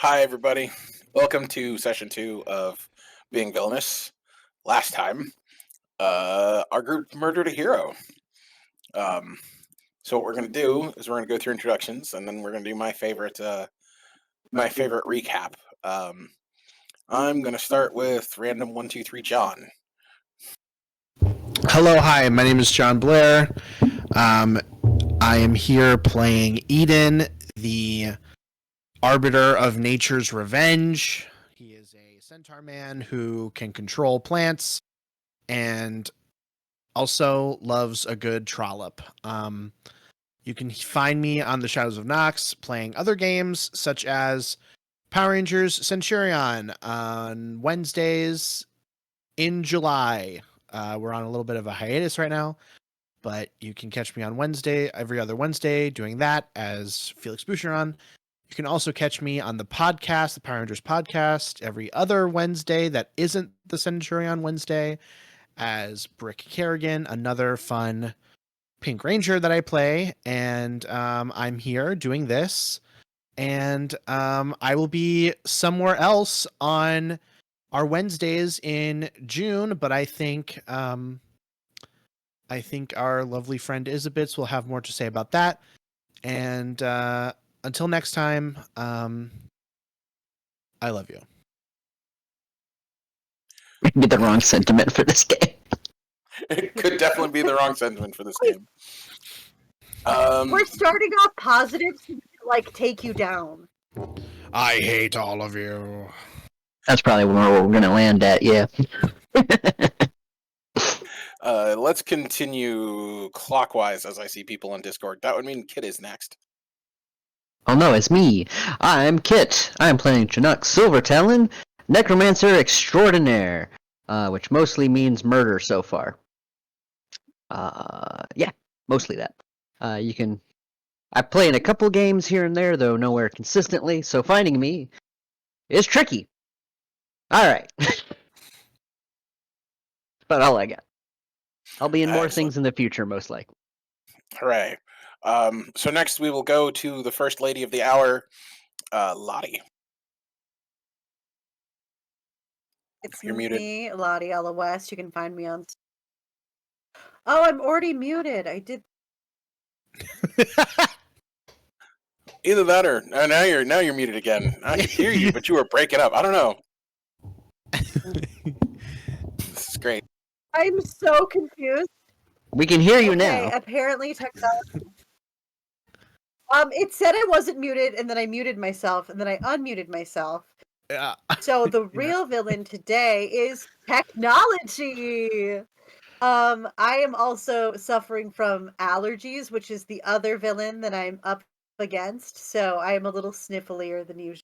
Hi, everybody. Welcome to session 2 of Being Villainous. Last time, our group murdered a hero. Um, so what we're going to do is we're going to go through introductions, and then we're going to do my favorite recap. I'm going to start with random 123 John. Hello, hi, my name is John Blair. I am here playing Eden, the arbiter of nature's revenge. He is a centaur man who can control plants and also loves a good trollop. You can find me on the Shadows of Nox playing other games such as Power Rangers Centurion on Wednesdays in July. We're on a little bit of a hiatus right now, but you can catch me on Wednesday, every other Wednesday, doing that as Felix Boucheron. You can also catch me on the podcast, the Power Rangers podcast, every other Wednesday that isn't the Centurion Wednesday, as Brick Kerrigan, another fun Pink Ranger that I play. And I'm here doing this. And I will be somewhere else on our Wednesdays in June, but I think our lovely friend Isabitz will have more to say about that. And until next time, I love you. Be the wrong sentiment for this game. It could definitely be the wrong sentiment for this game. We're starting off positive so we can, take you down. I hate all of you. That's probably where we're gonna land at, yeah. Let's continue clockwise as I see people on Discord. That would mean Kit is next. Oh no, it's me. I'm Kit. I'm playing Chinook Silvertalon, Necromancer Extraordinaire, which mostly means murder so far. Yeah, mostly that. I play in a couple games here and there, though nowhere consistently, so finding me is tricky. Alright. That's about all I got. I'll be in more things in the future, most likely. Hooray. So next we will go to the first lady of the hour, Lottie. You're me, Lottie Ella West. You can find me on... Oh, I'm already muted. I did... Either that or now you're muted again. I can hear you, but you were breaking up. I don't know. This is great. I'm so confused. We can hear you now. Apparently technology... It said I wasn't muted, and then I muted myself, and then I unmuted myself. Yeah. So the real villain today is technology. I am also suffering from allergies, which is the other villain that I'm up against. So I am a little snifflier than usual.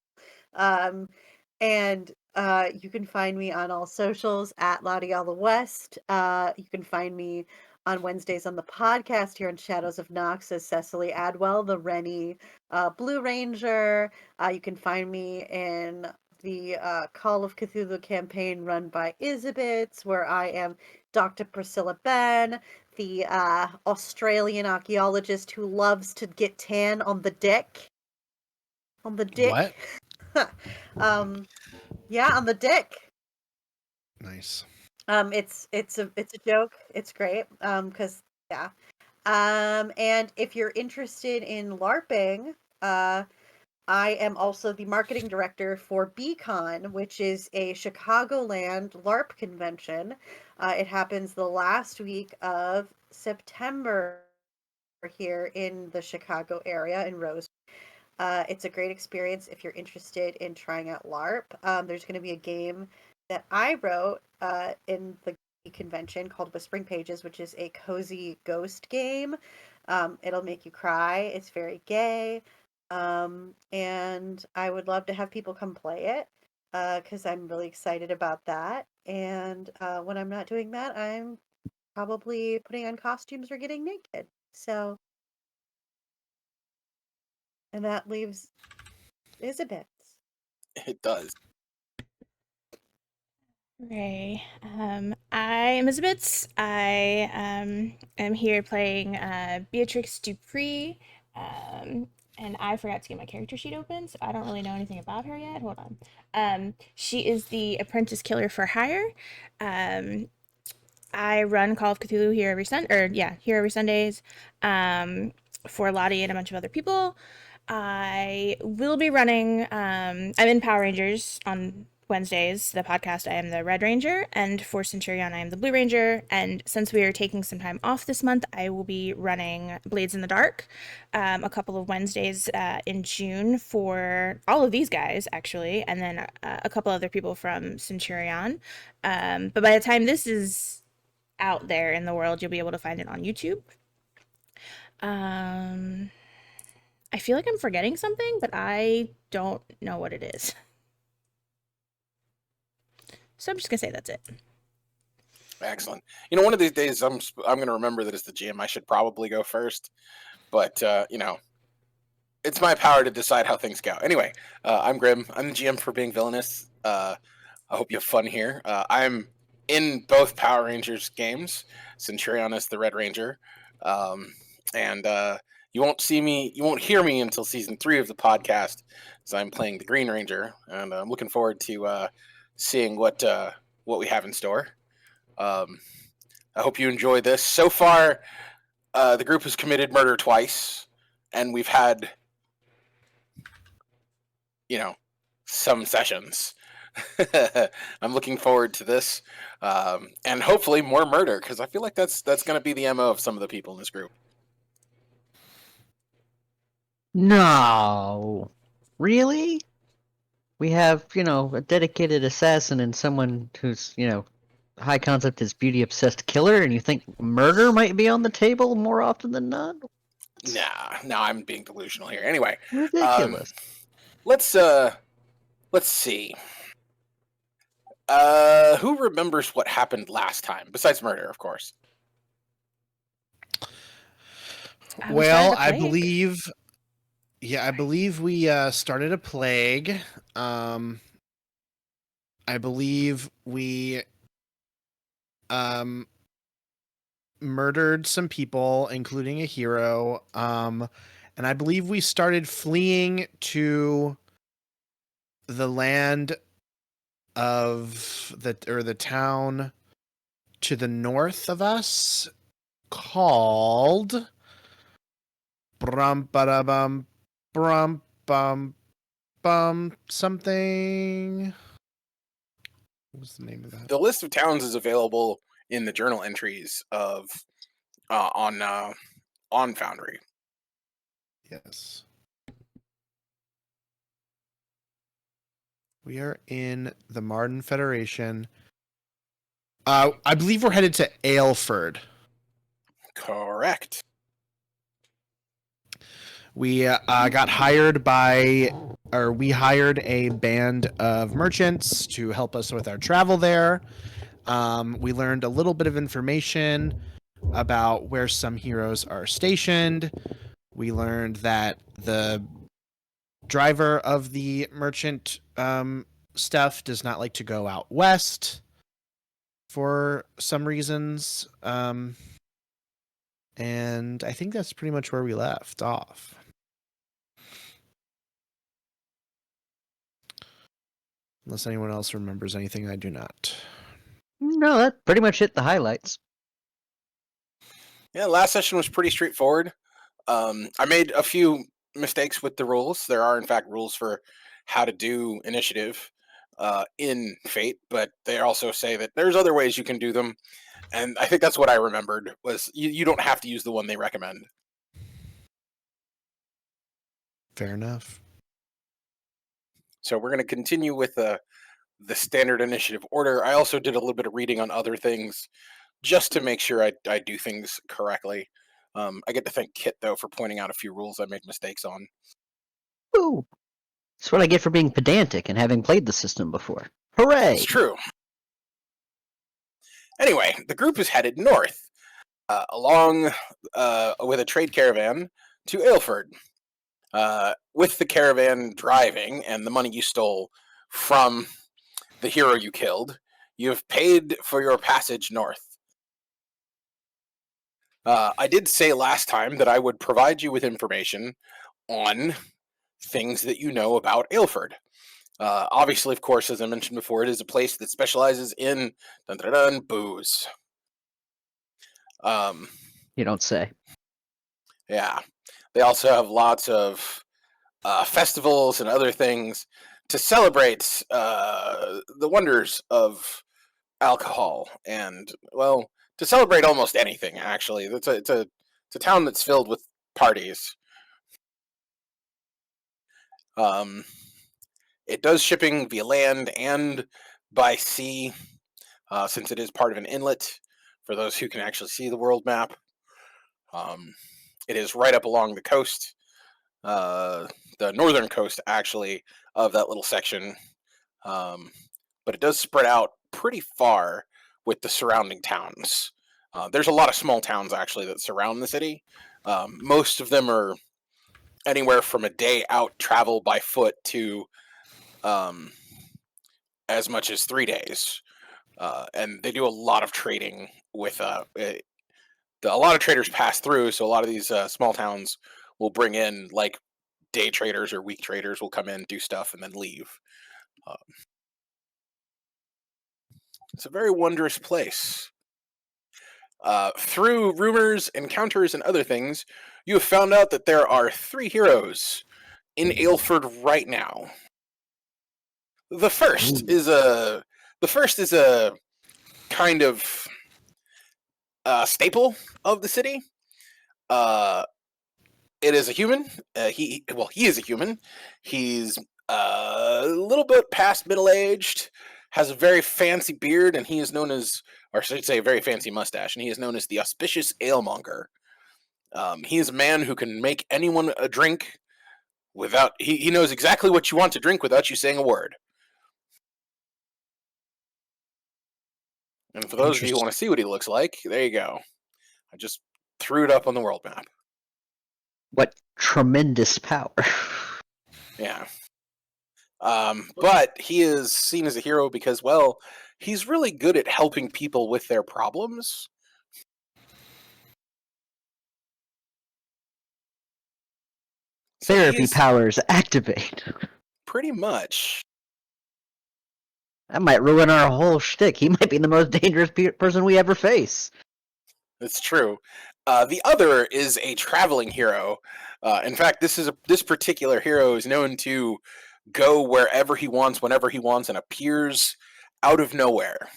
And you can find me on all socials at Lottie Alla West. You can find me on Wednesdays on the podcast here on Shadows of Nox as Cecily Adwell, the Rennie Blue Ranger. You can find me in the Call of Cthulhu campaign run by Isabitz, where I am Dr. Priscilla Ben, the Australian archaeologist who loves to get tan on the dick. On the dick. What? Yeah, on the dick. Nice. It's a joke. It's great. Because yeah. And if you're interested in LARPing, I am also the marketing director for BCon, which is a Chicagoland LARP convention. It happens the last week of September here in the Chicago area in Rose. It's a great experience if you're interested in trying out LARP. There's going to be a game that I wrote in the convention called Whispering Pages, which is a cozy ghost game. It'll make you cry. It's very gay. And I would love to have people come play it because I'm really excited about that. And when I'm not doing that, I'm probably putting on costumes or getting naked. So, and that leaves Isabeth. It does. Ray. I am Isabitz. I am here playing Beatrix Dupree, and I forgot to get my character sheet open, so I don't really know anything about her yet. Hold on. She is the apprentice killer for hire. I run Call of Cthulhu here every Sundays, for Lottie and a bunch of other people. I will be running. I'm in Power Rangers on Wednesdays, the podcast. I am the Red Ranger, and for Centurion, I am the Blue Ranger. And since we are taking some time off this month, I will be running Blades in the Dark, a couple of Wednesdays in June for all of these guys, actually, and then a couple other people from Centurion. But by the time this is out there in the world, you'll be able to find it on YouTube. I feel like I'm forgetting something, but I don't know what it is. So I'm just gonna say that's it. Excellent. You know, one of these days I'm going to remember that as the GM I should probably go first, but you know, it's my power to decide how things go. Anyway, I'm Grim. I'm the GM for Being Villainous. I hope you have fun here. I'm in both Power Rangers games. Centurion is the Red Ranger, and you won't hear me until season 3 of the podcast, as I'm playing the Green Ranger, and I'm looking forward to seeing what we have in store. I hope you enjoy this. So far, the group has committed murder twice, and we've had, you know, some sessions. I'm looking forward to this, and hopefully more murder, because I feel like that's going to be the MO of some of the people in this group. No. Really? We have, a dedicated assassin and someone who's, high concept is beauty obsessed killer, and you think murder might be on the table more often than not? Nah, I'm being delusional here. Anyway, Ridiculous. let's see. Who remembers what happened last time besides murder, of course? Well, I believe we started a plague. I believe we murdered some people, including a hero. And I believe we started fleeing to the land of the town to the north of us called Brum Bum Brum Bum Bum something. What's the name of that? The list of towns is available in the journal entries of on Foundry. Yes. We are in the Martin Federation. I believe we're headed to Aylford. Correct. We got hired we hired a band of merchants to help us with our travel there. We learned a little bit of information about where some heroes are stationed. We learned that the driver of the merchant stuff does not like to go out west for some reasons. And I think that's pretty much where we left off. Unless anyone else remembers anything, I do not. No, that pretty much hit the highlights. Yeah, last session was pretty straightforward. I made a few mistakes with the rules. There are, in fact, rules for how to do initiative in Fate, but they also say that there's other ways you can do them. And I think that's what I remembered, was you don't have to use the one they recommend. Fair enough. So we're going to continue with the standard initiative order. I also did a little bit of reading on other things just to make sure I do things correctly. I get to thank Kit, though, for pointing out a few rules I made mistakes on. Ooh. That's what I get for being pedantic and having played the system before. Hooray! It's true. Anyway, the group is headed north, along with a trade caravan to Aylford. With the caravan driving and the money you stole from the hero you killed, you have paid for your passage north. I did say last time that I would provide you with information on things that you know about Aylford. Obviously, of course, as I mentioned before, it is a place that specializes in booze. You don't say. Yeah, they also have lots of festivals and other things to celebrate the wonders of alcohol and, well, to celebrate almost anything. Actually, it's a town that's filled with parties. Um, it does shipping via land and by sea, since it is part of an inlet. For those who can actually see the world map, it is right up along the coast, the northern coast, actually, of that little section. But it does spread out pretty far with the surrounding towns. There's a lot of small towns actually that surround the city. Most of them are anywhere from a day out travel by foot to as much as 3 days. And they do a lot of trading with a lot of traders pass through, so a lot of these small towns will bring in like day traders or week traders will come in, do stuff, and then leave. Um, it's a very wondrous place. Through rumors, encounters, and other things, you have found out that there are 3 heroes in Aylford right now. The first Ooh. is a kind of staple of the city. It is a human. He is a human. He's a little bit past middle aged, has a very fancy beard, and he is known as, or I should say, a very fancy mustache, and he is known as the auspicious alemonger. He is a man who can make anyone a drink without. He knows exactly what you want to drink without you saying a word. And for those of you who want to see what he looks like, there you go. I just threw it up on the world map. What tremendous power. Yeah. But he is seen as a hero because, well, he's really good at helping people with their problems. So Therapy he's powers activate. pretty much. That might ruin our whole shtick. He might be the most dangerous person we ever face. That's true. The other is a traveling hero. In fact, this particular hero is known to go wherever he wants, whenever he wants, and appears out of nowhere.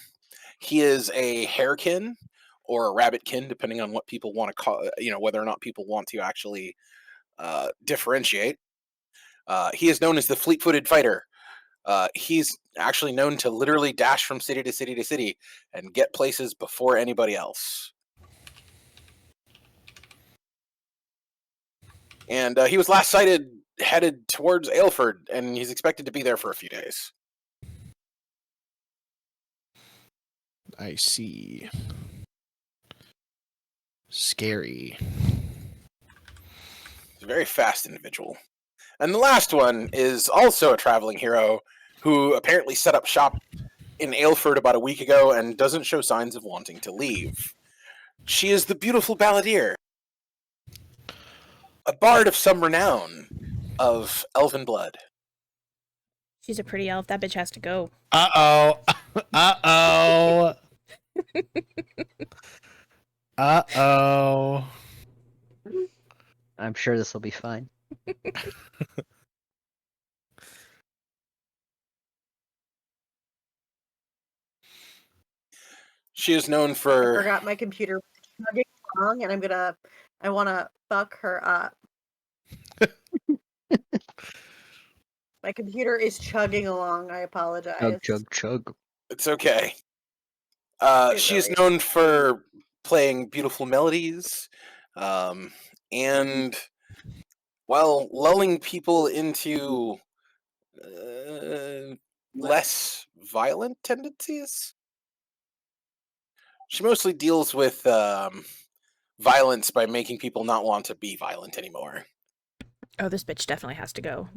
He is a harekin or a rabbitkin, depending on what people want to call. Whether or not people want to actually differentiate. He is known as the fleet-footed fighter. He's actually known to literally dash from city to city to city and get places before anybody else. And he was last sighted headed towards Aylford, and he's expected to be there for a few days. I see. Scary. He's a very fast individual. And the last one is also a traveling hero who apparently set up shop in Aylford about a week ago and doesn't show signs of wanting to leave. She is the beautiful balladeer, a bard of some renown of elven blood. She's a pretty elf. That bitch has to go. Uh-oh. Uh-oh. Uh-oh. I'm sure this will be fine. She is known I for forgot my computer was chugging along, and I want to fuck her up. My computer is chugging along. I apologize. Chug, chug, chug. It's okay. It She is really known for playing beautiful melodies, and, well, lulling people into less violent tendencies. She mostly deals with violence by making people not want to be violent anymore. Oh, this bitch definitely has to go.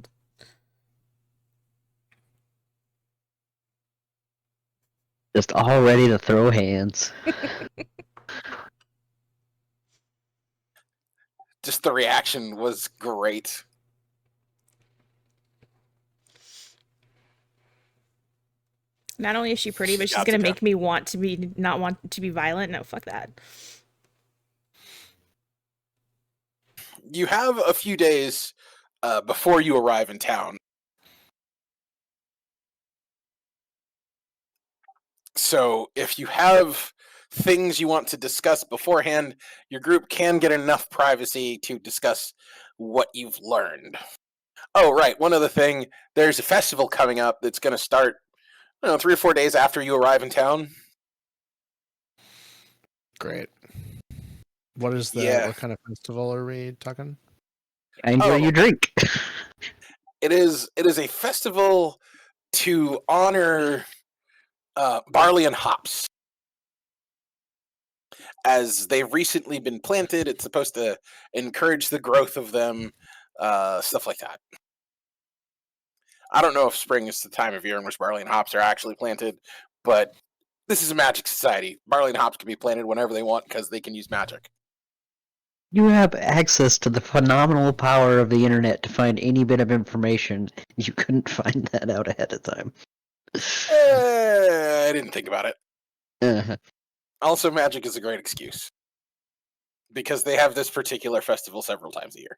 Just all ready to throw hands. Just the reaction was great. Not only is she pretty, but she's Gotcha. gonna make me not want to be violent. No, fuck that. You have a few days before you arrive in town. So if you have things you want to discuss beforehand, your group can get enough privacy to discuss what you've learned. Oh, right. One other thing, there's a festival coming up that's going to start, 3 or 4 days after you arrive in town. Great. What is the Yeah. what kind of festival are we talking? I enjoy your drink. It is a festival to honor barley and hops. As they've recently been planted, it's supposed to encourage the growth of them, stuff like that. I don't know if spring is the time of year in which barley and hops are actually planted, but this is a magic society. Barley and hops can be planted whenever they want because they can use magic. You have access to the phenomenal power of the internet to find any bit of information. You couldn't find that out ahead of time. I didn't think about it. Uh-huh. Also, magic is a great excuse because they have this particular festival several times a year.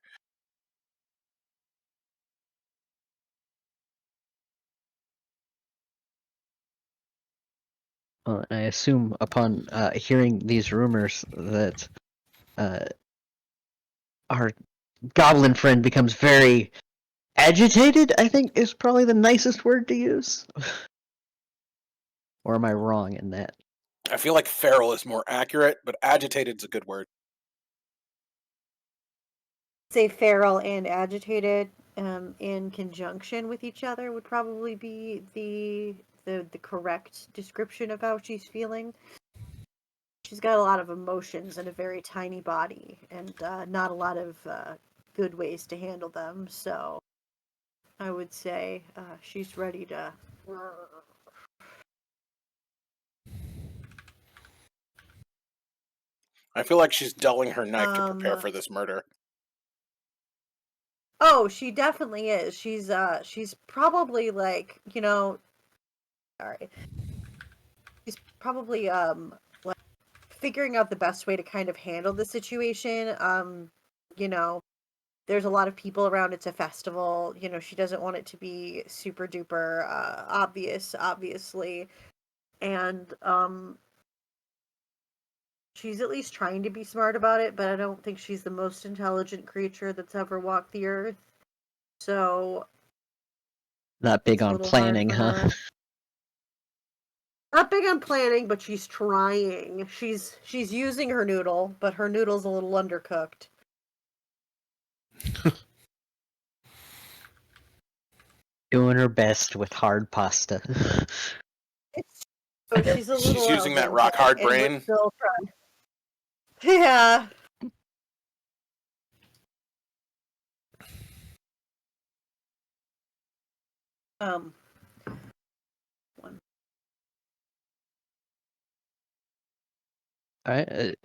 I assume upon hearing these rumors that our goblin friend becomes very agitated, I think is probably the nicest word to use. Or am I wrong in that? I feel like feral is more accurate, but agitated's a good word. Say feral and agitated in conjunction with each other would probably be the correct description of how she's feeling. She's got a lot of emotions in a very tiny body, and not a lot of good ways to handle them. So I would say she's ready to. I feel like she's dulling her knife to prepare for this murder. Oh, she definitely is. She's probably like, sorry. She's probably like figuring out the best way to kind of handle the situation. There's a lot of people around. It's a festival. She doesn't want it to be super duper obvious, obviously. And she's at least trying to be smart about it, but I don't think she's the most intelligent creature that's ever walked the earth. So Not big it's a on little planning, hard for huh? her. Not big on planning, but she's trying. She's using her noodle, but her noodle's a little undercooked. Doing her best with hard pasta. So she's a little. She's using that rock hard and we're brain. still trying. Yeah. One. Alright.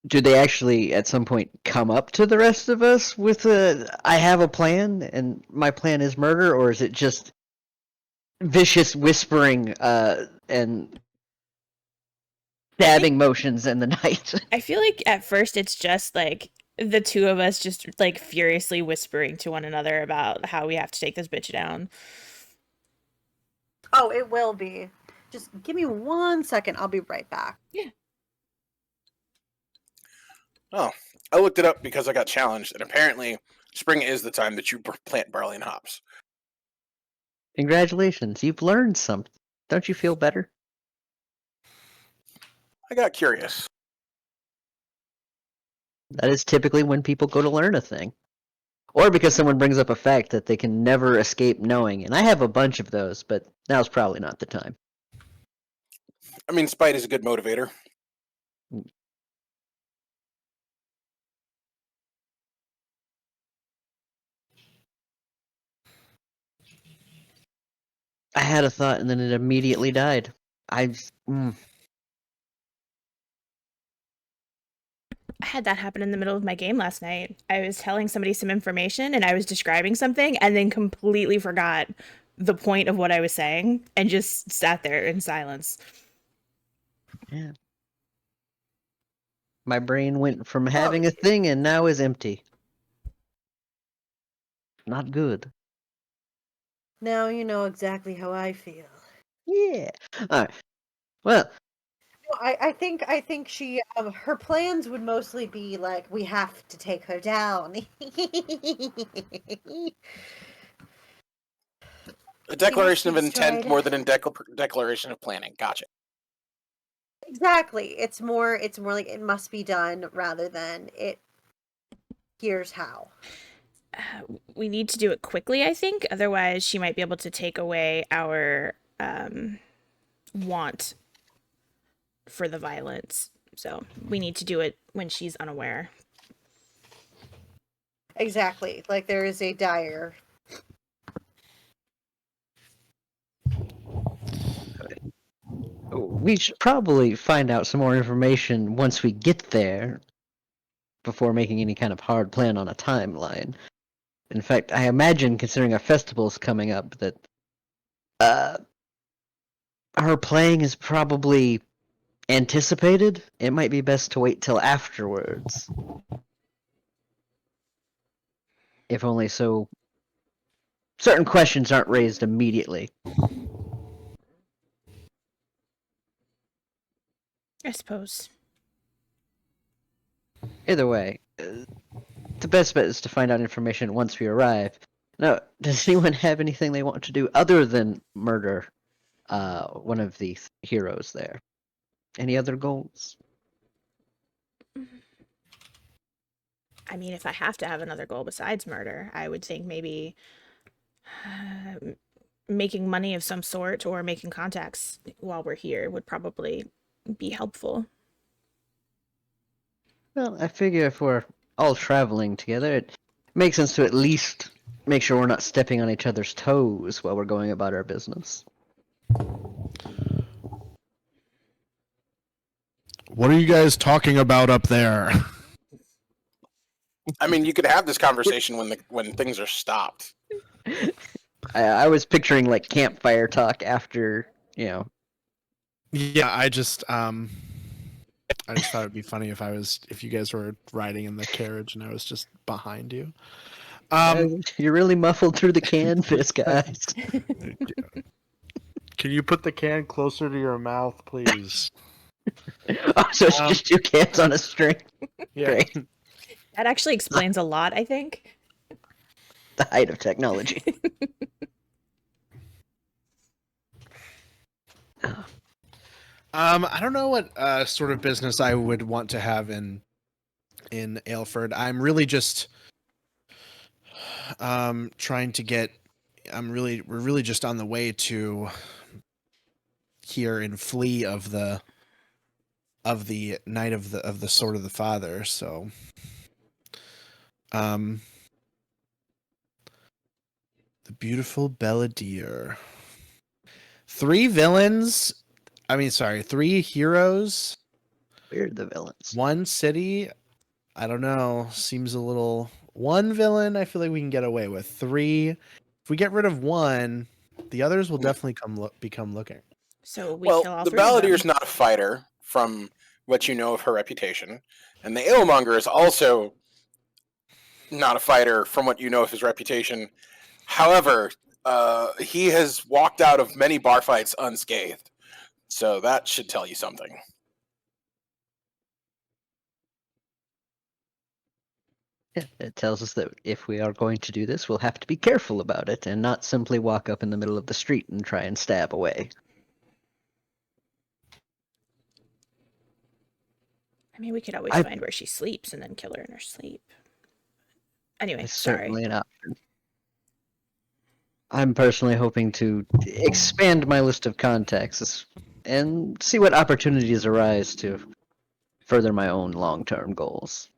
Do they actually at some point come up to the rest of us with I have a plan and my plan is murder, or is it just vicious whispering and stabbing motions in the night? I feel like at first it's just like the two of us just like furiously whispering to one another about how we have to take this bitch down. Oh, it will be. Just give me 1 second. I'll be right back. Yeah. Oh, I looked it up because I got challenged, and apparently spring is the time that you plant barley and hops. Congratulations, you've learned something. Don't you feel better? I got curious. That is typically when people go to learn a thing. Or because someone brings up a fact that they can never escape knowing. And I have a bunch of those, but now's probably not the time. I mean, spite is a good motivator. I had a thought and then it immediately died. I had that happen in the middle of my game last night. I was telling somebody some information and I was describing something and then completely forgot the point of what I was saying and just sat there in silence. Yeah. My brain went from having a thing and now is empty. Not good. Now you know exactly how I feel. Yeah. All right. Well, No, I think she her plans would mostly be like, we have to take her down. A declaration of She's intent tried. more than a declaration of planning. Gotcha. Exactly. It's more like it must be done rather than it. Here's how. We need to do it quickly, I think. Otherwise, she might be able to take away our want for the violence. So we need to do it when she's unaware. Exactly. Like there is a dire. we should probably find out some more information once we get there before making any kind of hard plan on a timeline. In fact, I imagine, considering our festival's coming up, that her playing is probably anticipated. It might be best to wait till afterwards. If only so certain questions aren't raised immediately. I suppose. Either way, the best bet is to find out information once we arrive. Now, does anyone have anything they want to do other than murder one of the heroes there? Any other goals? I mean, if I have to have another goal besides murder, I would think maybe making money of some sort or making contacts while we're here would probably be helpful. Well, I figure if we're all traveling together, it makes sense to at least make sure we're not stepping on each other's toes while we're going about our business. What are you guys talking about up there? I mean, you could have this conversation when things are stopped. I was picturing like campfire talk after, Yeah, I just thought it'd be funny if you guys were riding in the carriage and I was just behind you. You're really muffled through the canvas, guys. Can you put the can closer to your mouth, please? Oh, so it's just two cans on a string. Yeah. Great. That actually explains a lot, I think. The height of technology. I don't know what sort of business I would want to have in Aylford. I'm really just trying to get. We're really just on the way to here in Flea of the Night of the Sword of the Father. So, the beautiful Belladere. 3 villains. Sorry, 3 heroes. We're the villains. 1 city. I don't know. Seems a little. 1 villain. I feel like we can get away with 3. If we get rid of 1, the others will definitely become looking. So we kill all the 3 of them. Balladeer's not a fighter, from what you know of her reputation, and the Alemonger is also not a fighter, from what you know of his reputation. However, he has walked out of many bar fights unscathed, so that should tell you something. Yeah, it tells us that if we are going to do this, we'll have to be careful about it and not simply walk up in the middle of the street and try and stab away. I mean, we could always find where she sleeps and then kill her in her sleep. Anyway, It's sorry. certainly an option. I'm personally hoping to expand my list of contacts and see what opportunities arise to further my own long-term goals.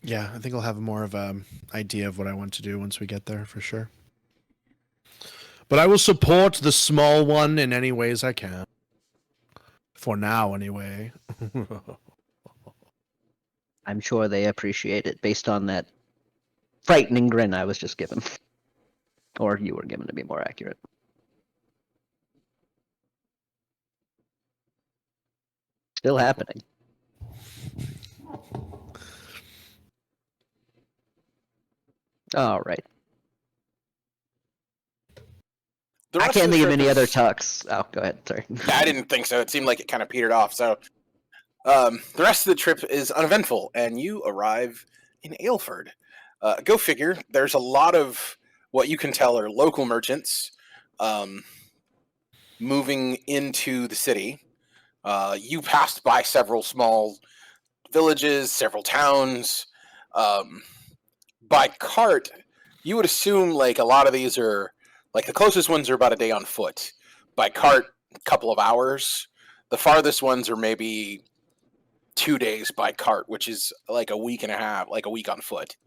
Yeah, I think I'll have more of an idea of what I want to do once we get there, for sure. But I will support the small one in any ways I can. For now, anyway. I'm sure they appreciate it based on that frightening grin I was just given. Or you were given to be more accurate. Still happening. All right. The I rest can't of the think of trip any other is- tucks. Oh, go ahead. Sorry. I didn't think so. It seemed like it kind of petered off. So the rest of the trip is uneventful, and you arrive in Aylford. Go figure. There's a lot of what you can tell are local merchants moving into the city. You passed by several small villages, several towns. Um, by cart, you would assume like a lot of these are like the closest ones are about a day on foot. By cart, a couple of hours. The farthest ones are maybe 2 days by cart, which is like a week and a half, like a week on foot.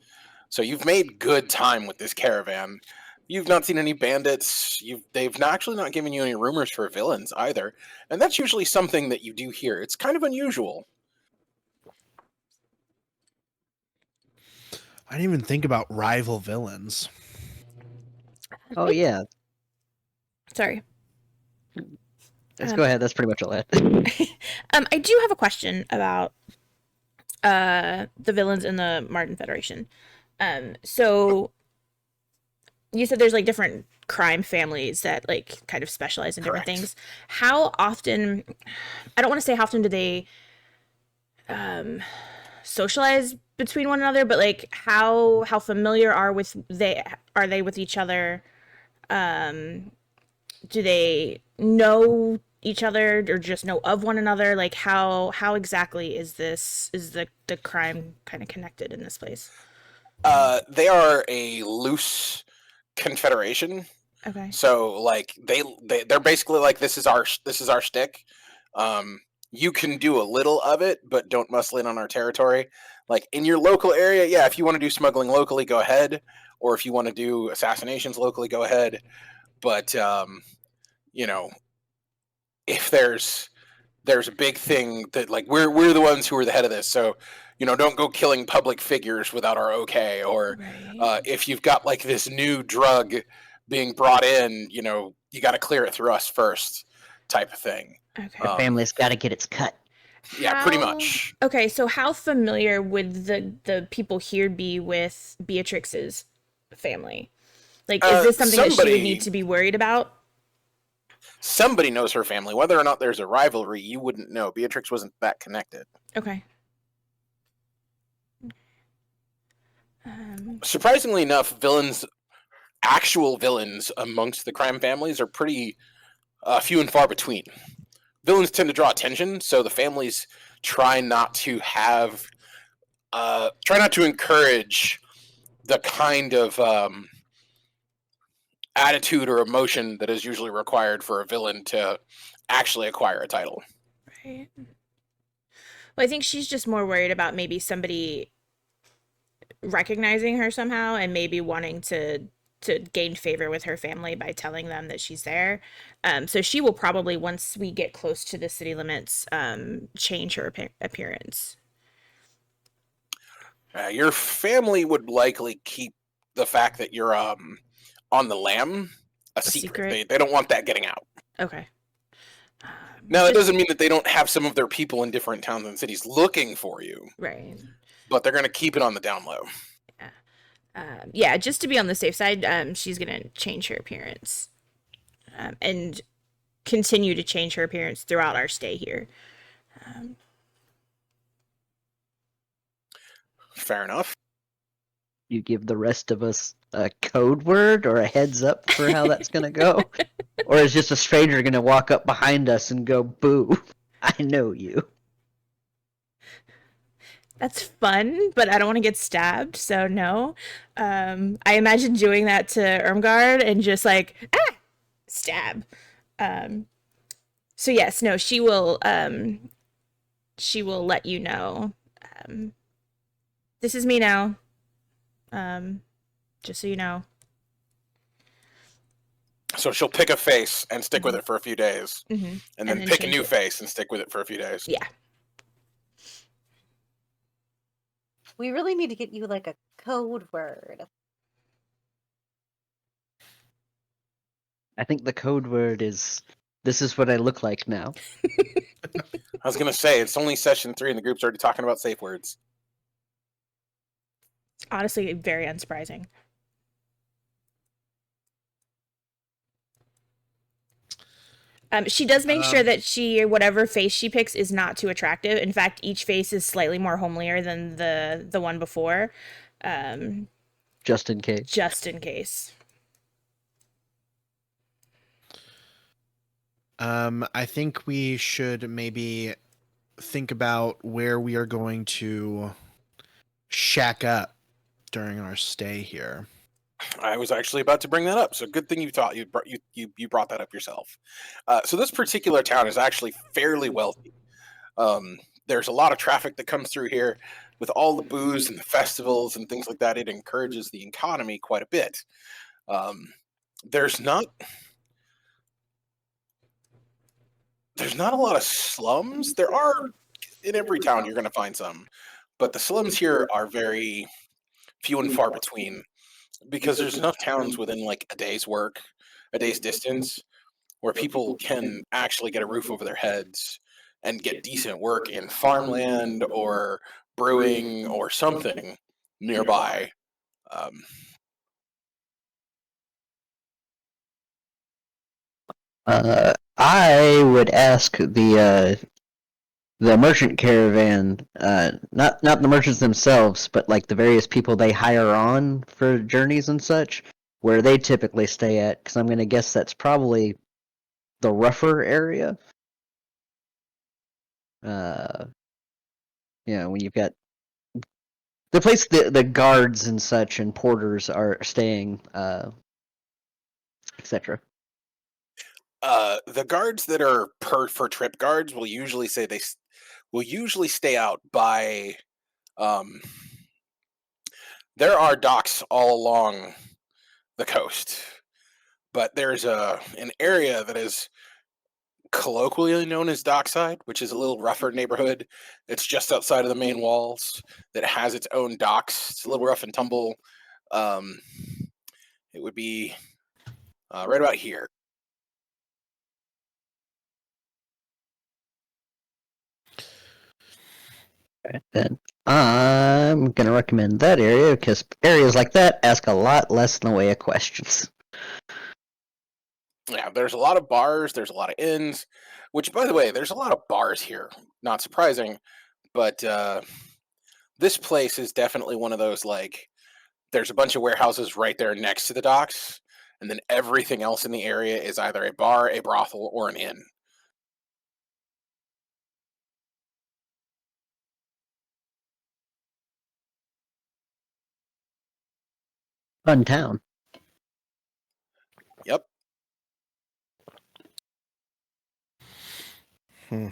So you've made good time with this caravan. You've not seen any bandits. They've actually not given you any rumors for villains either, and that's usually something that you do hear. It's kind of unusual. I didn't even think about rival villains. Oh yeah. Sorry. Let's go ahead. That's pretty much all I had. I do have a question about the villains in the Martin Federation. So you said there's like different crime families that like kind of specialize in different Correct. things. How often, I don't want to say how often do they socialize between one another, but like how familiar are they with each other? Do they know each other or just know of one another? Like how exactly is the crime kind of connected in this place? They are a loose confederation. Okay. So like they're basically like this is our stick. You can do a little of it, but don't muscle in on our territory. Like in your local area, yeah, if you want to do smuggling locally, go ahead. Or if you want to do assassinations locally, go ahead. But you know, if there's a big thing that like we're the ones who are the head of this, so don't go killing public figures without our okay. Or Right. if you've got like this new drug being brought in, you got to clear it through us first, type of thing. Okay. Family's got to get its cut. Yeah, pretty much. Okay, so how familiar would the people here be with Beatrix's family? Like, is this something that she would need to be worried about? Somebody knows her family. Whether or not there's a rivalry, you wouldn't know. Beatrix wasn't that connected. Okay. Surprisingly enough, actual villains amongst the crime families are pretty few and far between. Villains tend to draw attention, so the families try not to encourage the kind of attitude or emotion that is usually required for a villain to actually acquire a title. Right. Well, I think she's just more worried about maybe somebody recognizing her somehow and maybe wanting to gain favor with her family by telling them that she's there. So she will probably, once we get close to the city limits, change her appearance. Your family would likely keep the fact that you're on the lam a secret. They don't want that getting out. Okay. Now, that doesn't mean that they don't have some of their people in different towns and cities looking for you. Right. But they're going to keep it on the down low. Yeah, just to be on the safe side, she's going to change her appearance and continue to change her appearance throughout our stay here. Fair enough. You give the rest of us a code word or a heads up for how that's going to go? Or is just a stranger going to walk up behind us and go, boo, I know you? That's fun, but I don't want to get stabbed, so no. I imagine doing that to Irmgard and just like, stab. So yes, no, she will let you know. This is me now. Just so you know. So she'll pick a face and stick with it for a few days. Mm-hmm. And then pick a new face and stick with it for a few days. Yeah. We really need to get you like a code word. I think the code word is "This is what I look like now." I was gonna say it's only session 3, and the group's already talking about safe words. Honestly, very unsurprising. She does make sure that whatever face she picks is not too attractive. In fact, each face is slightly more homelier than the one before, Just in case. just in case. I think we should maybe think about where we are going to shack up during our stay here. I was actually about to bring that up, so good thing you brought that up yourself. So this particular town is actually fairly wealthy. There's a lot of traffic that comes through here with all the booze and the festivals and things like that. It encourages the economy quite a bit. There's not a lot of slums. There are in every town. You're going to find some, but the slums here are very few and far between because there's enough towns within like a day's distance, where people can actually get a roof over their heads and get decent work in farmland or brewing or something nearby. I would ask the merchant caravan, not the merchants themselves, but like the various people they hire on for journeys and such, where they typically stay at, because I'm going to guess that's probably the rougher area. When you've got the place the guards and such and porters are staying, etc. The guards that are for trip guards will usually say will usually stay out by. There are docks all along the coast, but there's an area that is colloquially known as Dockside, which is a little rougher neighborhood. It's just outside of the main walls that has its own docks. It's a little rough and tumble. It would be right about here. Then I'm gonna recommend that area because areas like that ask a lot less in the way of questions. Yeah, there's a lot of bars, there's a lot of inns, which, by the way, there's a lot of bars here. Not surprising, but this place is definitely one of those, like, there's a bunch of warehouses right there next to the docks, and then everything else in the area is either a bar, a brothel, or an inn. Fun town. Yep. So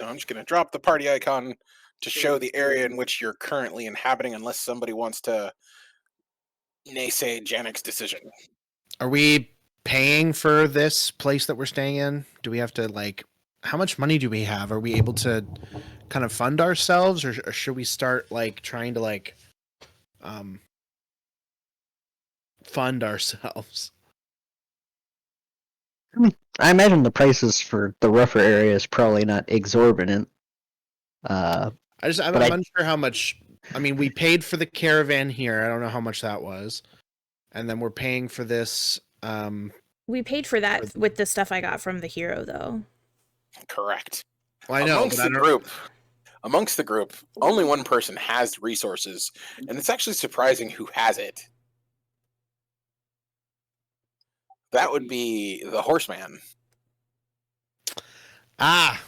I'm just going to drop the party icon to show the area in which you're currently inhabiting, unless somebody wants to naysay Janek's decision. Are we paying for this place that we're staying in? Do we have to, like, how much money do we have? Are we able to kind of fund ourselves, or should we start, like, trying to, like, fund ourselves? I imagine the prices for the rougher area is probably not exorbitant. I'm unsure how much. I mean, we paid for the caravan here. I don't know how much that was, and then we're paying for this. We paid for that with the stuff I got from the hero, though. Correct. Well, I know, Amongst the group, only one person has resources, and it's actually surprising who has it. That would be the horseman. Ah,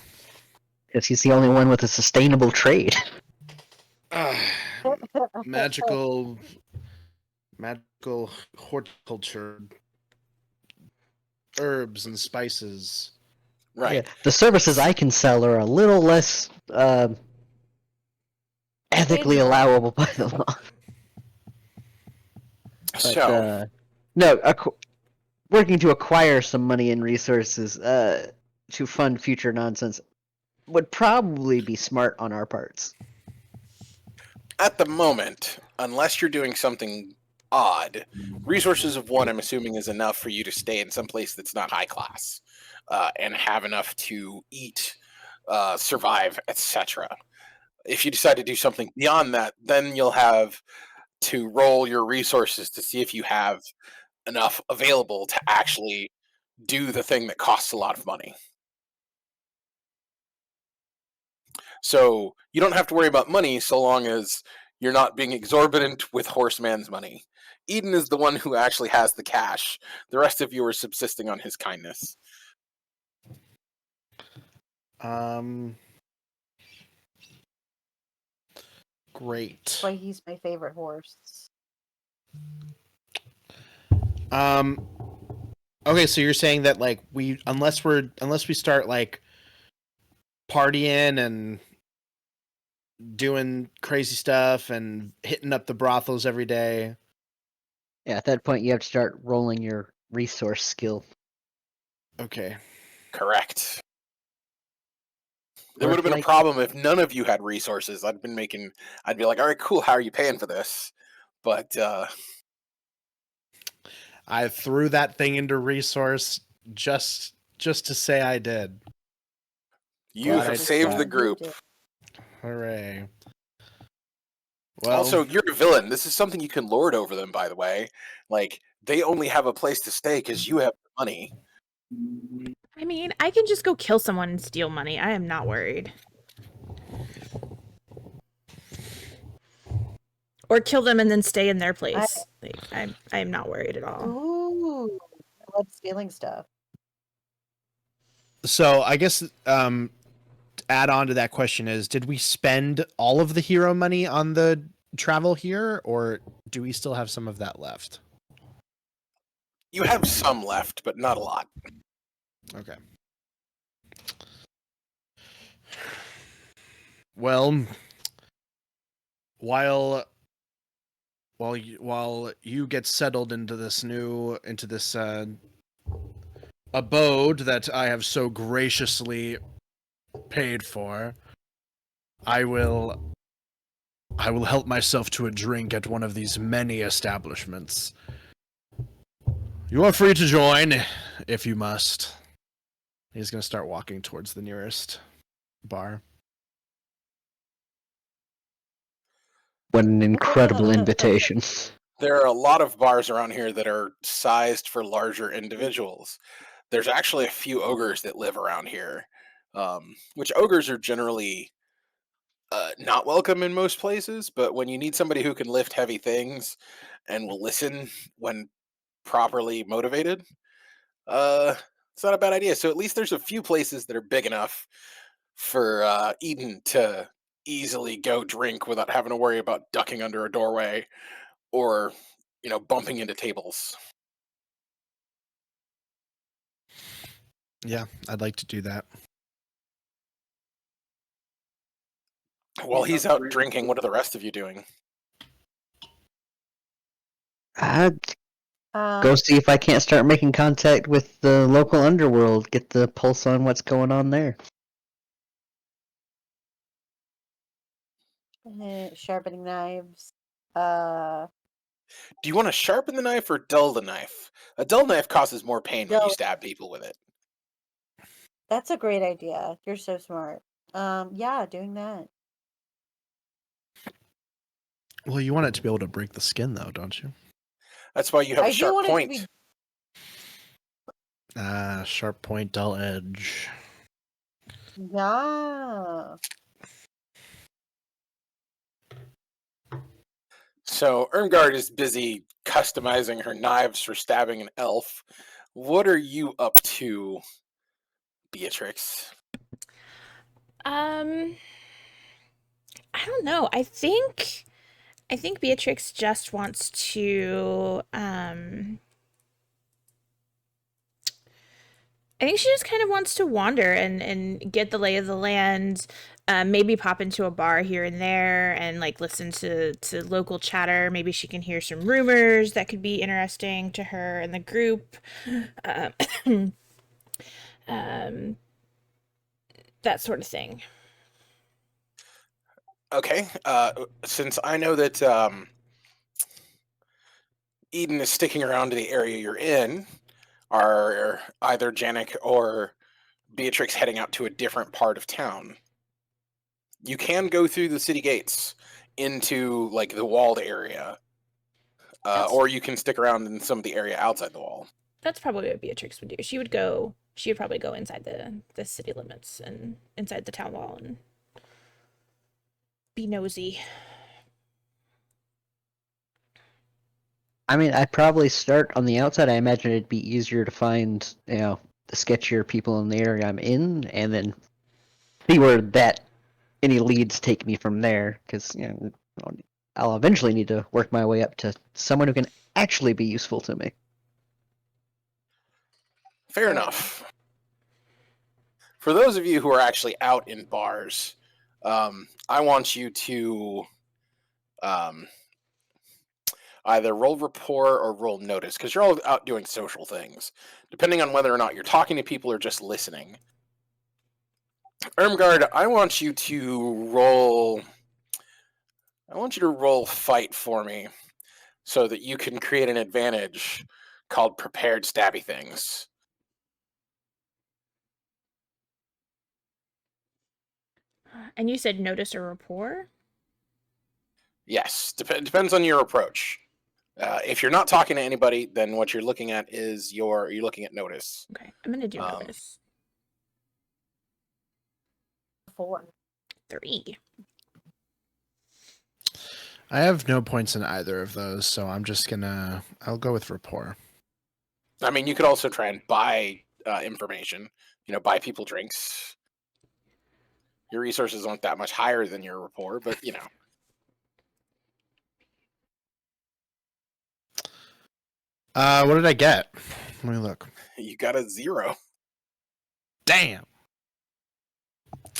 because he's the only one with a sustainable trade. magical horticulture, herbs and spices. Right. Yeah, the services I can sell are a little less ethically allowable by the law. So, working to acquire some money and resources to fund future nonsense would probably be smart on our parts. at the moment, unless you're doing something odd. Resources of 1, I'm assuming, is enough for you to stay in some place that's not high class and have enough to eat, survive, etc. If you decide to do something beyond that, then you'll have to roll your resources to see if you have enough available to actually do the thing that costs a lot of money. So you don't have to worry about money so long as you're not being exorbitant with Horseman's money. Eden is the one who actually has the cash. The rest of you are subsisting on his kindness. Great. That's why he's my favorite horse. Okay, so you're saying that like unless we start like partying and doing crazy stuff and hitting up the brothels every day. Yeah, at that point you have to start rolling your resource skill. Okay. Correct. There Or would have if, been a like- problem if none of you had resources. I'd be like, all right, cool, how are you paying for this? But I threw that thing into resource just to say I did. you Glad have I saved did the that. group. Hooray. Well, Also, you're a villain. This is something you can lord over them, by the way. Like, they only have a place to stay because you have the money. I mean, I can just go kill someone and steal money. I am not worried. Or kill them and then stay in their place. I am not worried at all. Ooh, I love stealing stuff. so I guess to add on to that question is, did we spend all of the hero money on the travel here, or do we still have some of that left? You have some left, but not a lot. Okay. Well, while you get settled into this abode that I have so graciously paid for, I will help myself to a drink at one of these many establishments. You are free to join if you must. He's going to start walking towards the nearest bar. What an incredible invitation. There are a lot of bars around here that are sized for larger individuals. There's actually a few ogres that live around here, which ogres are generally not welcome in most places, but when you need somebody who can lift heavy things and will listen when properly motivated, it's not a bad idea. So at least there's a few places that are big enough for Eden to easily go drink without having to worry about ducking under a doorway or, bumping into tables. Yeah, I'd like to do that. While he's out drinking, what are the rest of you doing? I'd go see if I can't start making contact with the local underworld, get the pulse on what's going on there. Sharpening knives. Do you want to sharpen the knife or dull the knife? A dull knife causes more pain when you Dull. stab people with it. That's a great idea. You're so smart. Yeah, doing that. Well, you want it to be able to break the skin, though, don't you? That's why you have a I do sharp want it to point. be. Sharp point, dull edge. Yeah. So Ermgard is busy customizing her knives for stabbing an elf. What are you up to, Beatrix? I don't know. I think Beatrix just wants to I think she just kind of wants to wander and get the lay of the land, maybe pop into a bar here and there and like listen to local chatter. Maybe she can hear some rumors that could be interesting to her and the group. That sort of thing. Okay, since I know that Eden is sticking around to the area you're in, are either Janik or Beatrix heading out to a different part of town? You can go through the city gates into like the walled area, That's- or you can stick around in some of the area outside the wall. That's probably what Beatrix would do. She would probably go inside the city limits and inside the town wall and be nosy. I mean, I'd probably start on the outside. I imagine it'd be easier to find, the sketchier people in the area I'm in, and then see where any leads take me from there. Because I'll eventually need to work my way up to someone who can actually be useful to me. Fair enough. For those of you who are actually out in bars, I want you to either roll rapport or roll notice, because you're all out doing social things, depending on whether or not you're talking to people or just listening. Ermgard, I want you to roll fight for me so that you can create an advantage called prepared stabby things. And you said notice or rapport? Yes, depends on your approach. If you're not talking to anybody, then what you're looking at is you're looking at notice. Okay, I'm gonna do notice. 4. 3. I have no points in either of those, so I'll go with rapport. I mean, you could also try and buy information. Buy people drinks. Your resources aren't that much higher than your rapport, but What did I get? Let me look. you got a 0. Damn.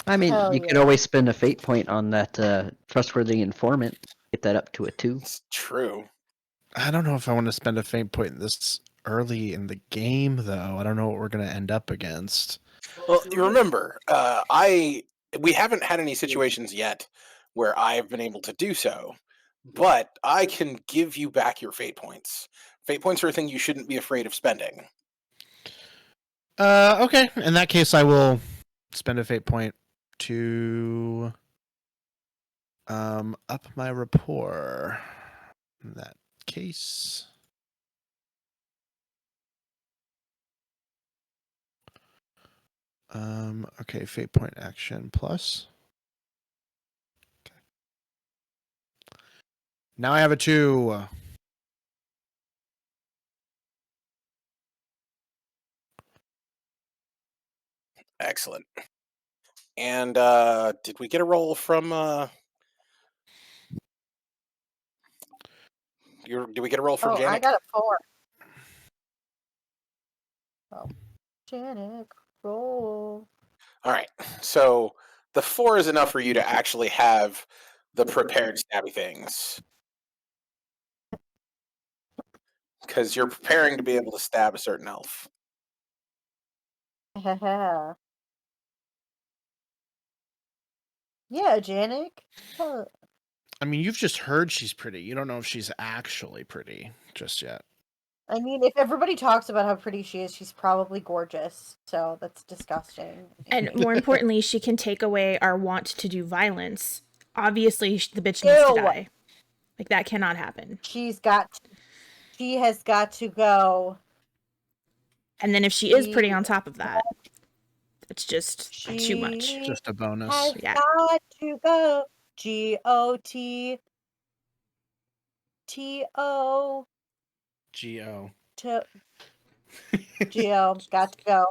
I mean, Hell you could yeah. always spend a fate point on that trustworthy informant. Get that up to a 2. It's true. I don't know if I want to spend a fate point this early in the game, though. I don't know what we're going to end up against. Well, you remember, we haven't had any situations yet where I've been able to do so, but I can give you back your fate points. Fate points are a thing you shouldn't be afraid of spending. Okay. In that case, I will spend a fate point to up my rapport. In that case. Okay, fate point action plus. Okay. Now I have a 2. Excellent. And did we get a roll from did we get a roll from Janik? I got a 4. Oh, Janik, roll. All right. So the 4 is enough for you to actually have the prepared stabby things. Because you're preparing to be able to stab a certain elf. Yeah, Janik. Huh. I mean, you've just heard she's pretty. You don't know if she's actually pretty just yet. I mean, if everybody talks about how pretty she is, she's probably gorgeous. So that's disgusting. And more importantly, she can take away our want to do violence. Obviously, the bitch needs to Ew. die. Like, that cannot happen. She has got to go. And then if she is pretty She- on top of that, it's just too much. She Just a bonus. has Yeah. got to go. GOT. TO. G-O. To Geo, got to go.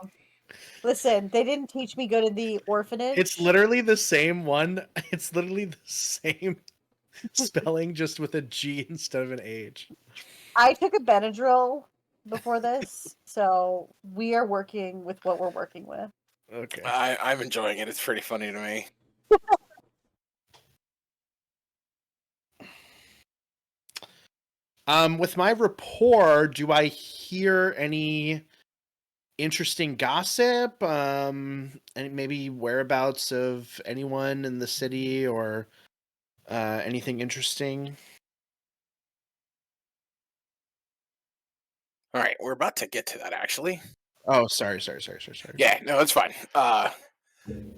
Listen, they didn't teach me go to the orphanage. It's literally the same one. It's literally the same spelling, just with a G instead of an H. I took a Benadryl before this, so we are working with what we're working with. Okay. I'm enjoying it. It's pretty funny to me. With my rapport, do I hear any interesting gossip? And maybe whereabouts of anyone in the city or anything interesting? All right, we're about to get to that actually. Oh, sorry. Yeah, no, it's fine.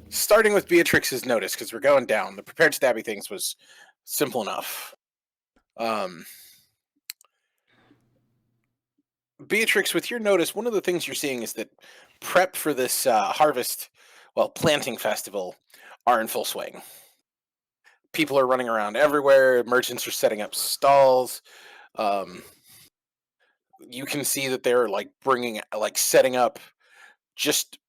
Starting with Beatrix's notice, because we're going down. The prepared stabby things was simple enough. Beatrix, with your notice, one of the things you're seeing is that prep for this planting festival are in full swing. People are running around everywhere. Merchants are setting up stalls. You can see that they're setting up just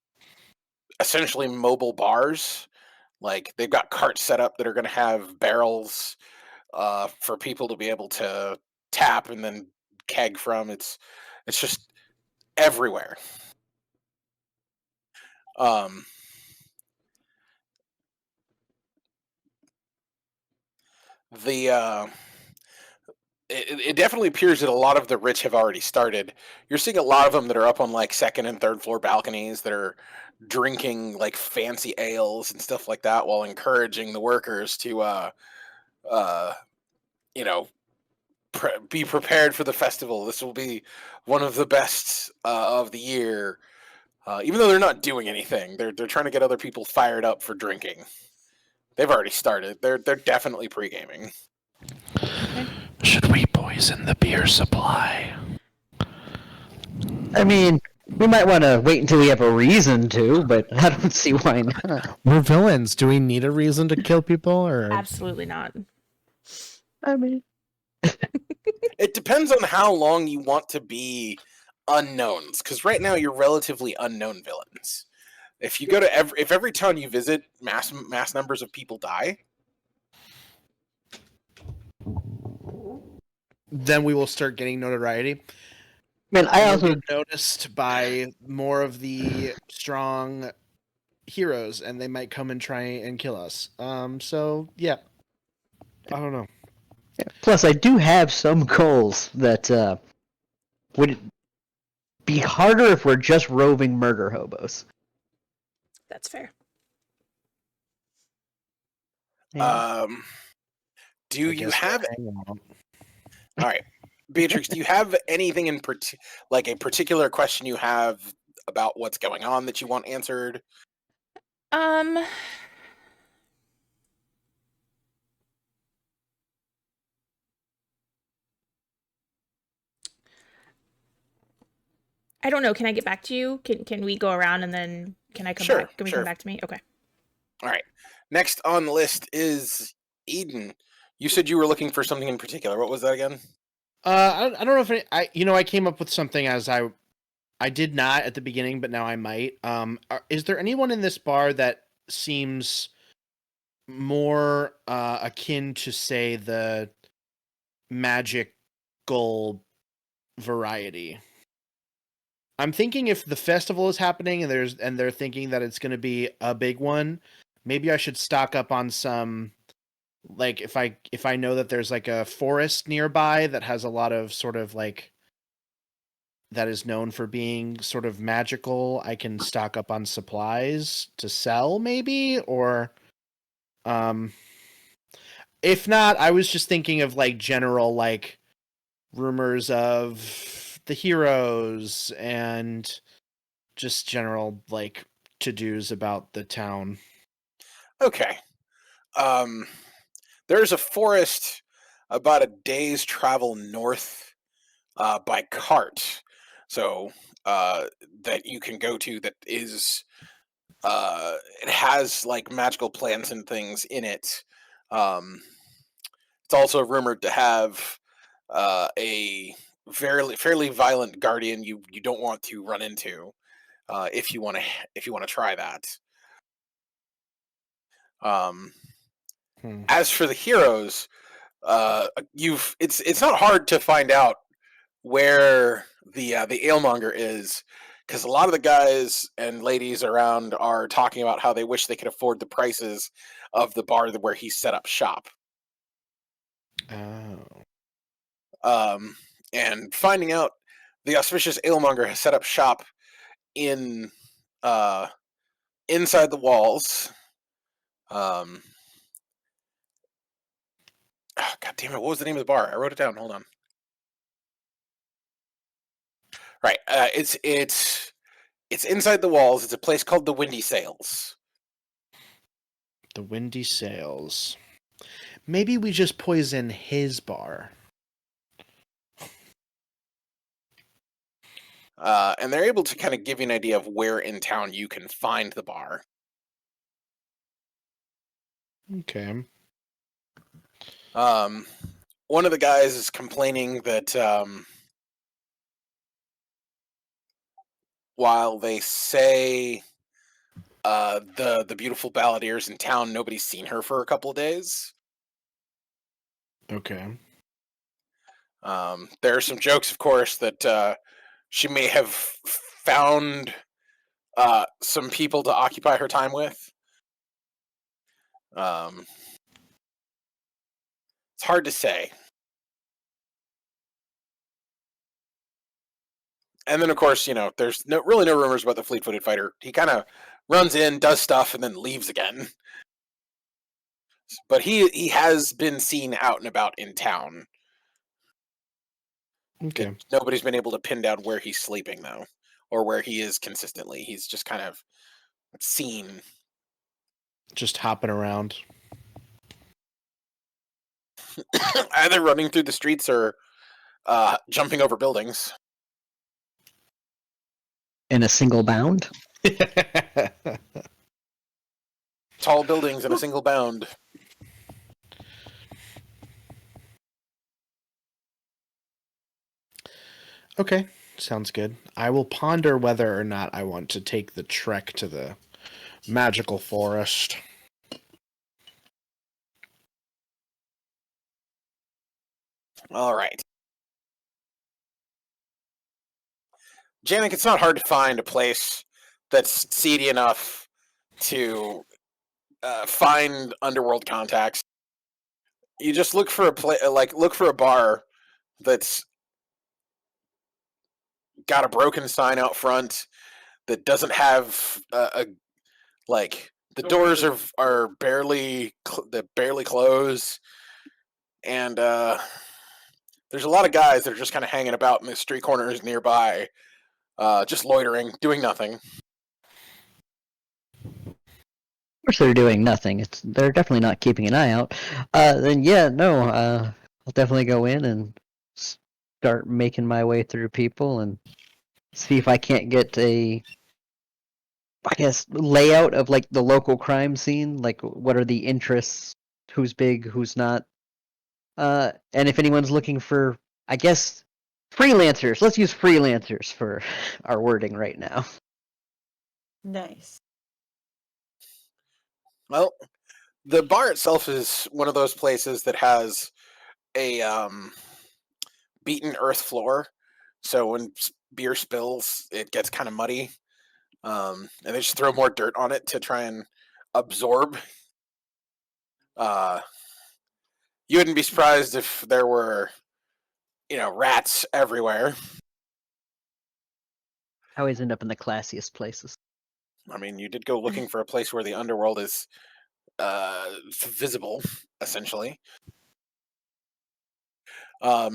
essentially mobile bars. Like they've got carts set up that are going to have barrels for people to be able to tap and then keg from. It's just everywhere. Um, the it definitely appears that a lot of the rich have already started. You're seeing a lot of them that are up on like second and third floor balconies that are drinking like fancy ales and stuff like that while encouraging the workers to uh you know be prepared for the festival. This will be one of the best of the year. Even though they're not doing anything, they're trying to get other people fired up for drinking. They've already started. They're definitely pre-gaming. Should we poison the beer supply? I mean, we might want to wait until we have a reason to, but I don't see why not. We're villains. Do we need a reason to kill people, or Absolutely not. I mean, It depends on how long you want to be unknowns, because right now you're relatively unknown villains. If you go to if every town you visit, mass numbers of people die, then we will start getting notoriety? man, I And also we'll get noticed by more of the strong heroes, and they might come and try and kill us. So yeah, I don't know. plus I do have some goals that would be harder if we're just roving murder hobos. That's fair. Yeah. Do I you guess have we'll hang out. all right, Beatrix? Do you have anything in like a particular question you have about what's going on that you want answered? Um, I don't know. Can I get back to you? Can we go around and then can I come Sure, back? Can we sure. come back to me? Okay. All right. Next on the list is Eden. You said you were looking for something in particular. What was that again? I don't know if I came up with something as I did not at the beginning, but now I might. Is there anyone in this bar that seems more akin to, say, the magical variety? I'm thinking if the festival is happening and they're thinking that it's going to be a big one, maybe I should stock up on some. Like if I know that there's like a forest nearby that has a lot of sort of like that is known for being sort of magical, I can stock up on supplies to sell maybe, or if not, I was just thinking of like general like rumors of the heroes and just general like to-dos about the town. Okay. There's a forest about a day's travel north by cart, so that you can go to. That is, it has like magical plants and things in it. Um, it's also rumored to have a fairly violent guardian you don't want to run into if you want to try that. Um, Hmm. as for the heroes, it's not hard to find out where the alemonger is, because a lot of the guys and ladies around are talking about how they wish they could afford the prices of the bar where he set up shop. Oh. And finding out the auspicious alemonger has set up shop in uh, inside the walls. God damn it! What was the name of the bar? I wrote it down. Hold on. Right. It's inside the walls. It's a place called the Windy Sails. The Windy Sails. Maybe we just poison his bar. And they're able to kind of give you an idea of where in town you can find the bar. Okay. One of the guys is complaining that while they say the beautiful balladier's in town, nobody's seen her for a couple of days. Okay. There are some jokes, of course, that she may have found some people to occupy her time with. It's hard to say. And then, of course, there's really no rumors about the fleet-footed fighter. He kind of runs in, does stuff, and then leaves again. But he has been seen out and about in town. Okay. Nobody's been able to pin down where he's sleeping, though, or where he is consistently. He's just kind of seen. Just hopping around. Either running through the streets or jumping over buildings. In a single bound? Tall buildings in a single bound. Okay, sounds good. I will ponder whether or not I want to take the trek to the magical forest. All right. Janik, it's not hard to find a place that's seedy enough to find underworld contacts. You just look for look for a bar that's got a broken sign out front that doesn't have the doors are barely barely close, and there's a lot of guys that are just kind of hanging about in the street corners nearby, just loitering, doing nothing. Of course, they're doing nothing. They're definitely not keeping an eye out. Then yeah, no, I'll definitely go in and start making my way through people and see if I can't get I guess, layout of like the local crime scene. Like, what are the interests? Who's big? Who's not? And if anyone's looking for, I guess, freelancers. Let's use freelancers for our wording right now. Nice. Well, the bar itself is one of those places that has a beaten earth floor, so when beer spills, it gets kind of muddy, and they just throw more dirt on it to try and absorb. You wouldn't be surprised if there were, rats everywhere. I always end up in the classiest places. I mean, you did go looking for a place where the underworld is visible, essentially. Are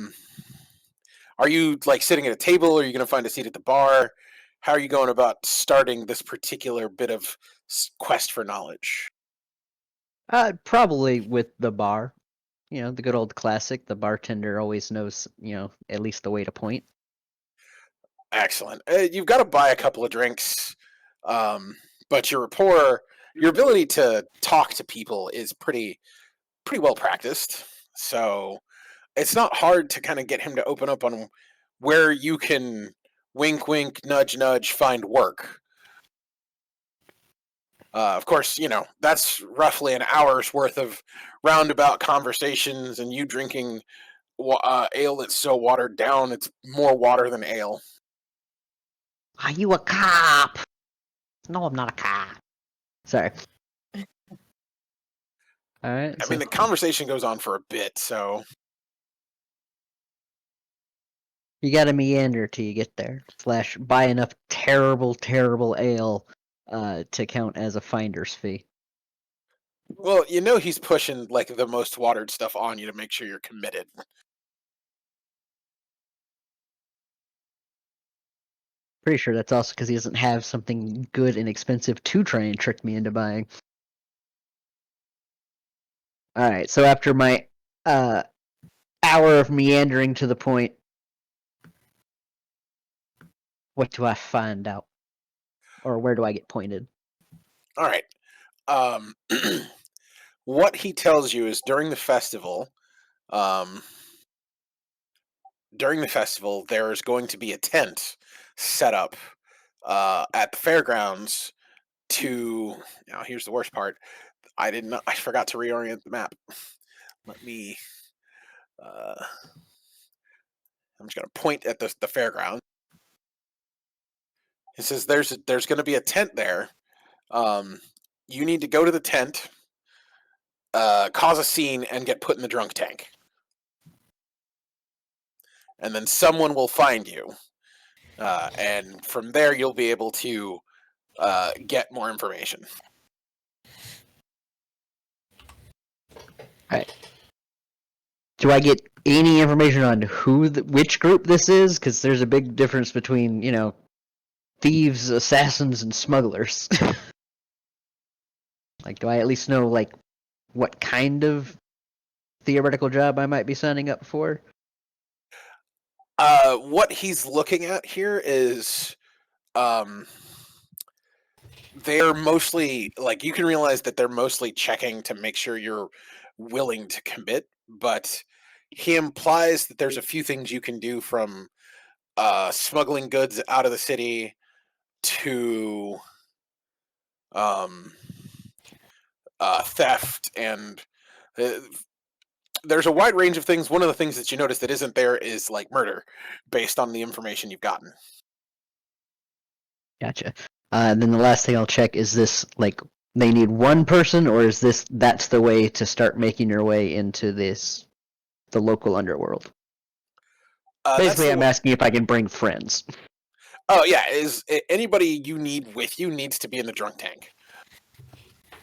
you sitting at a table, or are you going to find a seat at the bar? How are you going about starting this particular bit of quest for knowledge? Probably with the bar. The good old classic. The bartender always knows, at least the way to point. Excellent. You've got to buy a couple of drinks, but your rapport, your ability to talk to people is pretty well practiced. So it's not hard to kind of get him to open up on where you can wink, wink, nudge, nudge, find work. Of course, that's roughly an hour's worth of roundabout conversations, and you drinking ale that's so watered down, it's more water than ale. Are you a cop? No, I'm not a cop. Sorry. All right. I mean, the conversation goes on for a bit, so you gotta meander till you get there. / buy enough terrible, terrible ale to count as a finder's fee. well, he's pushing the most watered stuff on you to make sure you're committed. Pretty sure that's also because he doesn't have something good and expensive to try and trick me into buying. Alright, so after my hour of meandering to the point, what do I find out? Or where do I get pointed? All right. What he tells you is during the festival, there's going to be a tent set up at the fairgrounds to. Now, here's the worst part. I forgot to reorient the map. Let me. I'm just going to point at the fairground. It says there's going to be a tent there. You need to go to the tent, cause a scene, and get put in the drunk tank. And then someone will find you. And from there, you'll be able to get more information. Alright. Do I get any information on which group this is? Because there's a big difference between, thieves, assassins, and smugglers. Like, do I at least know, like, what kind of theoretical job I might be signing up for? What he's looking at here is they're mostly, like, you can realize that they're mostly checking to make sure you're willing to commit, but he implies that there's a few things you can do, from smuggling goods out of the city to theft, and there's a wide range of things. One of the things that you notice that isn't there is like murder, based on the information you've gotten. Gotcha. Then the last thing I'll check is this, like, they need one person, or is that's the way to start making your way into the local underworld? Basically, I'm asking if I can bring friends. Oh yeah, anybody you need with you needs to be in the drunk tank.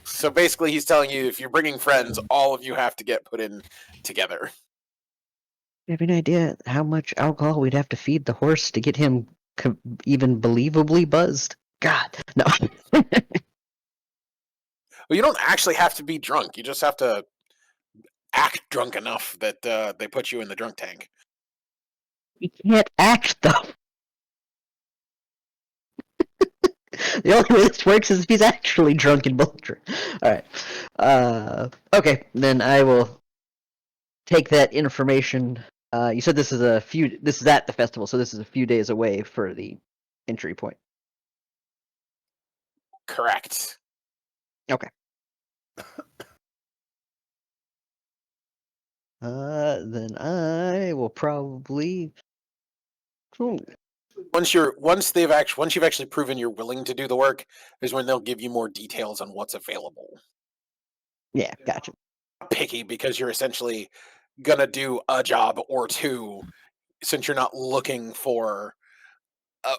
So basically, he's telling you if you're bringing friends, all of you have to get put in together. You have any idea how much alcohol we'd have to feed the horse to get him even believably buzzed? God, no. Well, you don't actually have to be drunk. You just have to act drunk enough that they put you in the drunk tank. He can't act, though. The only way this works is if he's actually drunk and bulletproof. Alright. Okay, then I will take that information. You said this is at the festival, so this is a few days away for the entry point. Correct. Okay. Then I will probably. Cool. Once you've actually proven you're willing to do the work, is when they'll give you more details on what's available. Yeah, gotcha. Picky, because you're essentially gonna do a job or two, since you're not looking for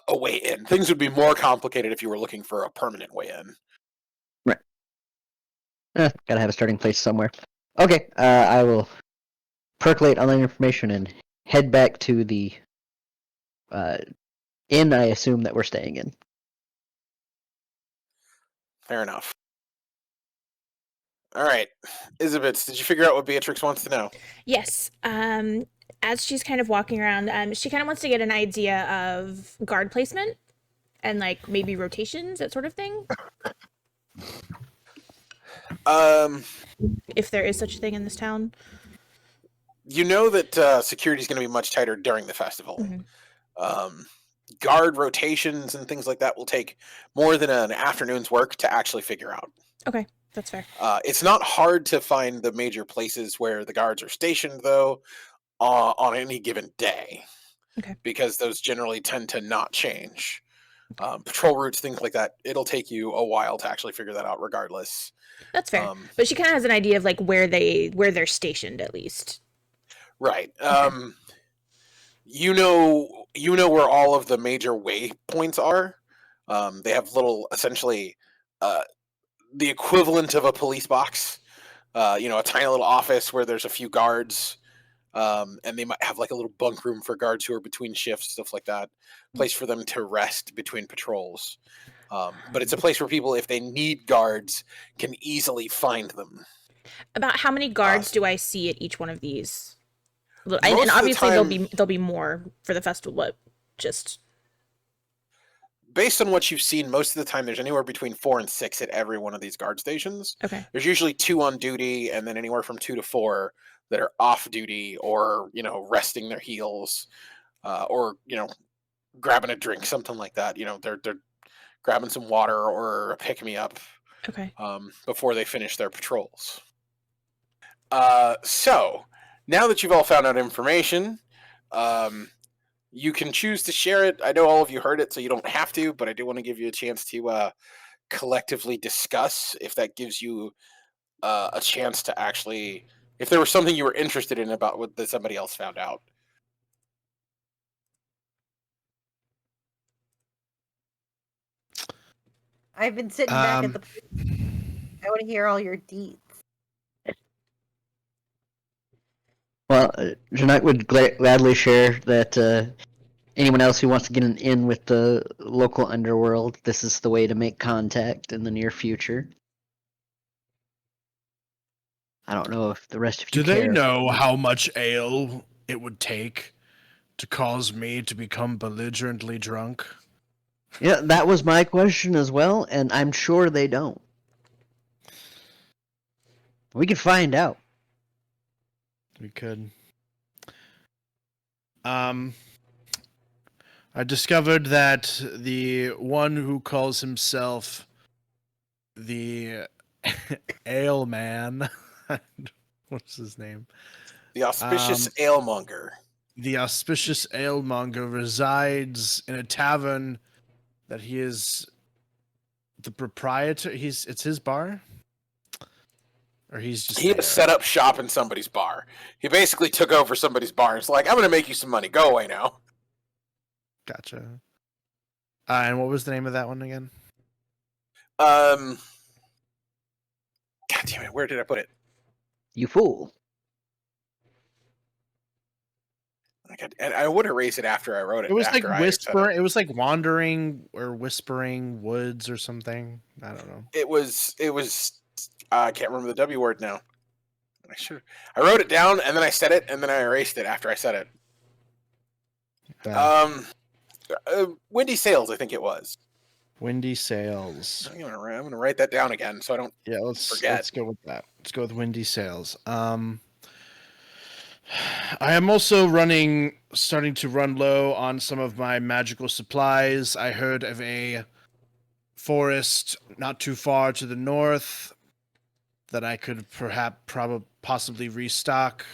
a way in. Things would be more complicated if you were looking for a permanent way in. Right. Gotta have a starting place somewhere. Okay, I will percolate all that information and head back to the inn I assume that we're staying in. Fair enough. All right, Isabeth, did you figure out what Beatrix wants to know? Yes. As she's kind of walking around, she kind of wants to get an idea of guard placement and like maybe rotations, that sort of thing. If there is such a thing in this town. You know that security is going to be much tighter during the festival. Mm-hmm. Guard rotations and things like that will take more than an afternoon's work to actually figure out. Okay, that's fair. It's not hard to find the major places where the guards are stationed, though, on any given day. Okay. Because those generally tend to not change. Patrol routes, things like that, it'll take you a while to actually figure that out regardless. That's fair. But she kind of has an idea of like where they're stationed, at least. Right. Okay. You know where all of the major waypoints are. They have little, essentially, the equivalent of a police box. A tiny little office where there's a few guards. And they might have like a little bunk room for guards who are between shifts, stuff like that. Place for them to rest between patrols. But it's a place where people, if they need guards, can easily find them. About how many guards do I see at each one of these? And Most of the obviously time- there'll be more for the festival, but just Based on what you've seen, most of the time there's anywhere between 4 and 6 at every one of these guard stations. okay. There's usually 2 on duty, and then anywhere from 2 to 4 that are off duty or, you know, resting their heels, or, you know, grabbing a drink, something like that. You know, they're grabbing some water or a pick-me-up Okay. before they finish their patrols. So, now that you've all found out information, you can choose to share it. I know all of you heard it, so you don't have to, but I do want to give you a chance to collectively discuss if that gives you a chance to actually, if there was something you were interested in about what that somebody else found out. I've been sitting back at the. I want to hear all your deets. Well, Jeanette would gladly share that anyone else who wants to get an in with the local underworld, this is the way to make contact in the near future. I don't know if the rest of you Do they care. know how much ale it would take to cause me to become belligerently drunk? Yeah, that was my question as well, and I'm sure they don't. We could find out. We could. I discovered that the one who calls himself the Ale Man, what's his name? The auspicious alemonger. The auspicious alemonger resides in a tavern that he is the proprietor. It's his bar, or he's just He there? has set up shop in somebody's bar. He basically took over somebody's bar. It's like, I'm going to make you some money. Go away now. Gotcha. And what was the name of that one again? God damn it! Where did I put it? You fool. And I would erase it after I wrote it. It was like after I said whisper. It was like wandering or whispering woods or something. I don't know. It was. I can't remember the W word now. I wrote it down and then I said it and then I erased it after I said it. Windy Sails, I think it was. Windy Sails. I'm gonna write that down again so I don't. Yeah, let's go with that. Let's go with Windy Sails. I am also starting to run low on some of my magical supplies. I heard of a forest not too far to the north that I could possibly restock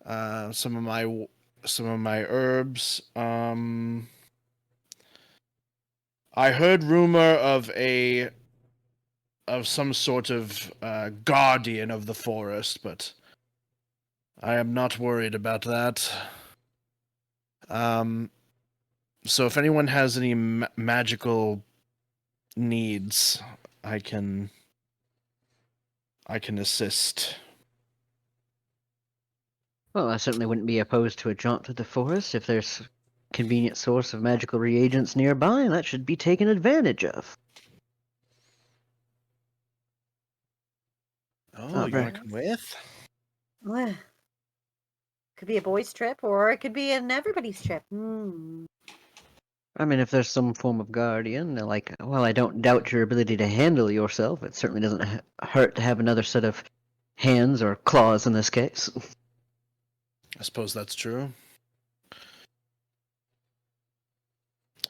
some of my herbs. I heard rumor of some sort of guardian of the forest, but I am not worried about that. So if anyone has any magical needs, I can assist. Well, I certainly wouldn't be opposed to a jaunt through the forest if there's a convenient source of magical reagents nearby. That should be taken advantage of. Oh, you want to come with? Could be a boys' trip, or it could be an everybody's trip. I mean, if there's some form of guardian, like, well, I don't doubt your ability to handle yourself. It certainly doesn't hurt to have another set of hands or claws in this case. I suppose that's true.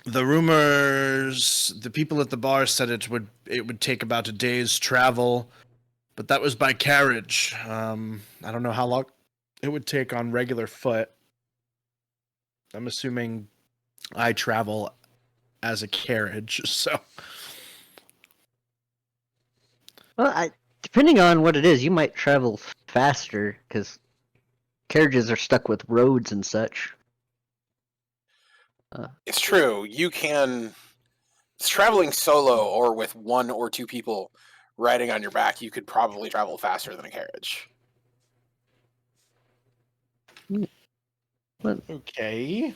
The rumors, the people at the bar said it would take about a day's travel, but that was by carriage. I don't know how long it would take on regular foot. I'm assuming I travel as a carriage, so. Well, depending on what it is, you might travel faster, because carriages are stuck with roads and such. It's true. You can. Traveling solo or with 1 or 2 people riding on your back, you could probably travel faster than a carriage. Well, Okay.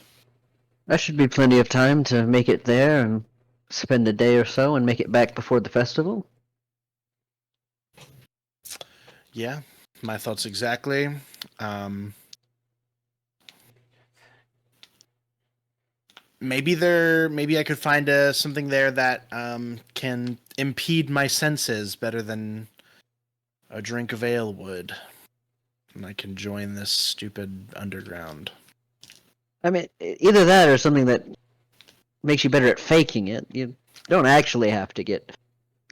that should be plenty of time to make it there and spend a day or so and make it back before the festival. Yeah, my thoughts exactly. Maybe I could find something there that can impede my senses better than a drink of ale would, and I can join this stupid underground. I mean, either that or something that makes you better at faking it. You don't actually have to get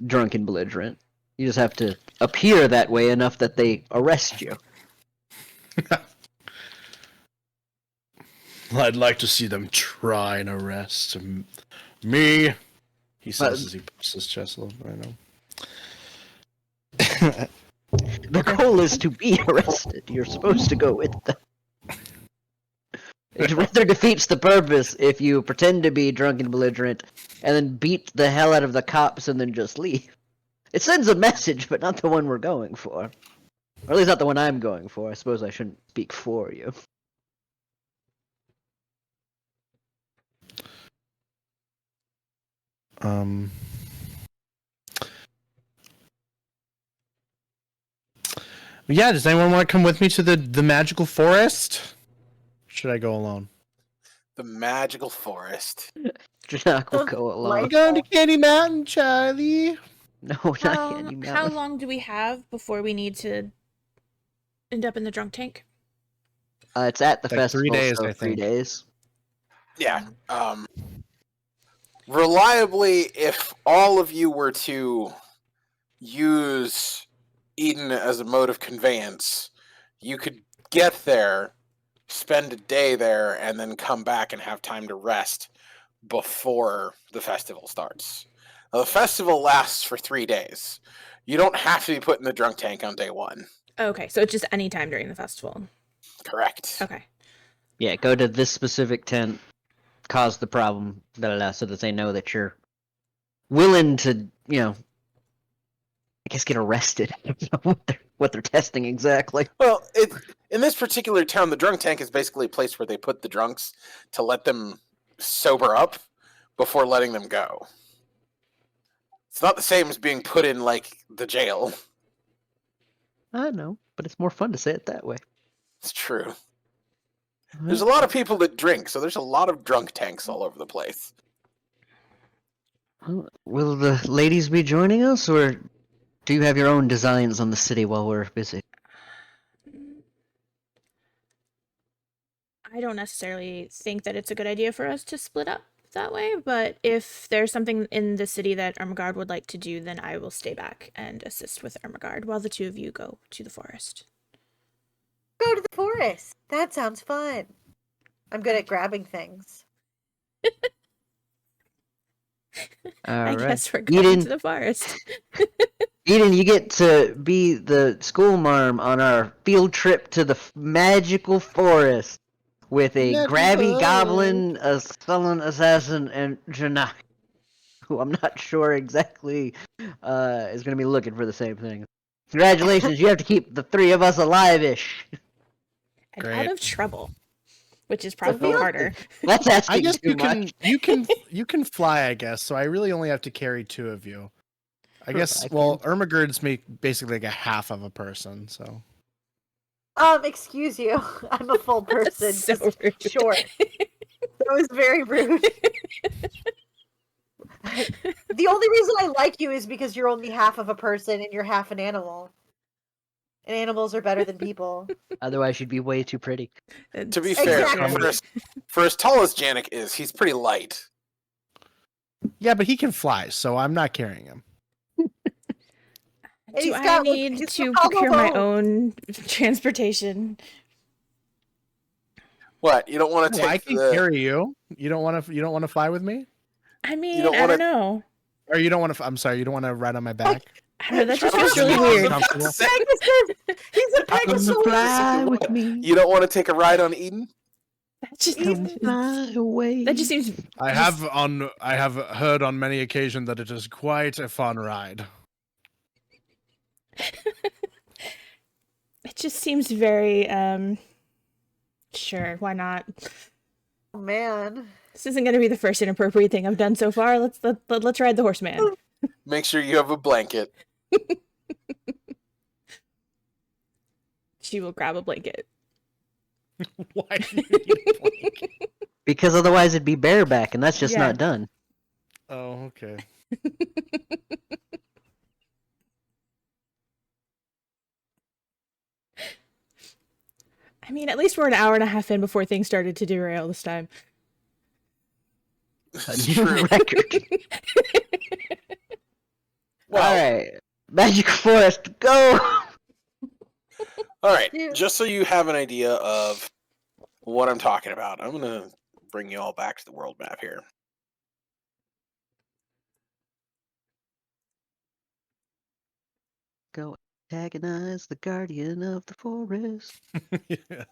drunk and belligerent. You just have to appear that way enough that they arrest you. I'd like to see them try and arrest me. He says as he puts his chest a little bit. I know. The goal is to be arrested. You're supposed to go with them. It rather defeats the purpose if you pretend to be drunk and belligerent and then beat the hell out of the cops and then just leave. It sends a message, but not the one we're going for. Or at least not the one I'm going for. I suppose I shouldn't speak for you. Yeah, does anyone want to come with me to the magical forest? Should I go alone? The magical forest. Janok will So, go along. like- We're going to Candy Mountain, Charlie. No, not Candy How Mountain. long do we have before we need to end up in the drunk tank? It's at the Like 3 festival, days, so I 3 think. days. Yeah. Reliably, if all of you were to use Eden as a mode of conveyance, you could get there, spend a day there, and then come back and have time to rest before the festival starts. Now, the festival lasts for 3 days. You don't have to be put in the drunk tank on day 1. Okay, so it's just any time during the festival. Correct. Okay. Yeah, go to this specific tent, cause the problem, so that they know that you're willing to, I guess get arrested. I don't know what they're testing exactly. Well, in this particular town, the drunk tank is basically a place where they put the drunks to let them sober up before letting them go. It's not the same as being put in, like, the jail. I know, but it's more fun to say it that way. It's true. There's a lot of people that drink, so there's a lot of drunk tanks all over the place. Will the ladies be joining us, or do you have your own designs on the city while we're busy? I don't necessarily think that it's a good idea for us to split up that way, but if there's something in the city that Ermengarde would like to do, then I will stay back and assist with Ermengarde while the two of you go to the forest. Go to the forest. That sounds fun. I'm good at grabbing things. I Alright. guess we're going Eden, to the forest. Eden, you get to be the school marm on our field trip to the magical forest with a Magical grabby forest. goblin, a sullen assassin, and Janak, who I'm not sure exactly is going to be looking for the same thing. Congratulations, you have to keep the 3 of us alive-ish. And Great. out of trouble, which is probably feel- harder. That's asking I guess too much. you can fly, I guess. So I really only have to carry 2 of you. I guess. I Well, Ermengarde's basically like a half of a person. So Excuse you. I'm a full person. So just rude. short. That was very rude. The only reason I like you is because you're only half of a person and you're half an animal. And animals are better than people. Otherwise, you'd be way too pretty. To be fair, Exactly. for as tall as Janik is, he's pretty light. yeah, but he can fly, so I'm not carrying him. And Do he's I got, look, need he's to got hollow procure my bones. own transportation? What? You don't want to No, I take can the? carry you. You don't want to fly with me, I mean, don't I wanna- don't know. or you don't want to. I'm sorry, you don't want to ride on my back. I don't know. That just Trevor's feels really awesome. weird. Comfortable. Pegasus! He's a Pegasus! Fly with me. You don't want to take a ride on Eden? That just Fly away. that just seems. I have heard on many occasions that it is quite a fun ride. It just seems very Sure, why not? Oh, man. This isn't going to be the first inappropriate thing I've done so far. Let's ride the horseman. Make sure you have a blanket. She will grab a blanket. Why do you need a blanket? Because otherwise it'd be bareback, and that's just Yeah. not done. Oh, okay. I mean, at least we're an hour and a half in before things started to derail this time. A It's new true. record. Well, All right, Magic Forest, go! all right. Yeah. Just so you have an idea of what I'm talking about, I'm gonna bring you all back to the world map here. Go antagonize the guardian of the forest. Yeah.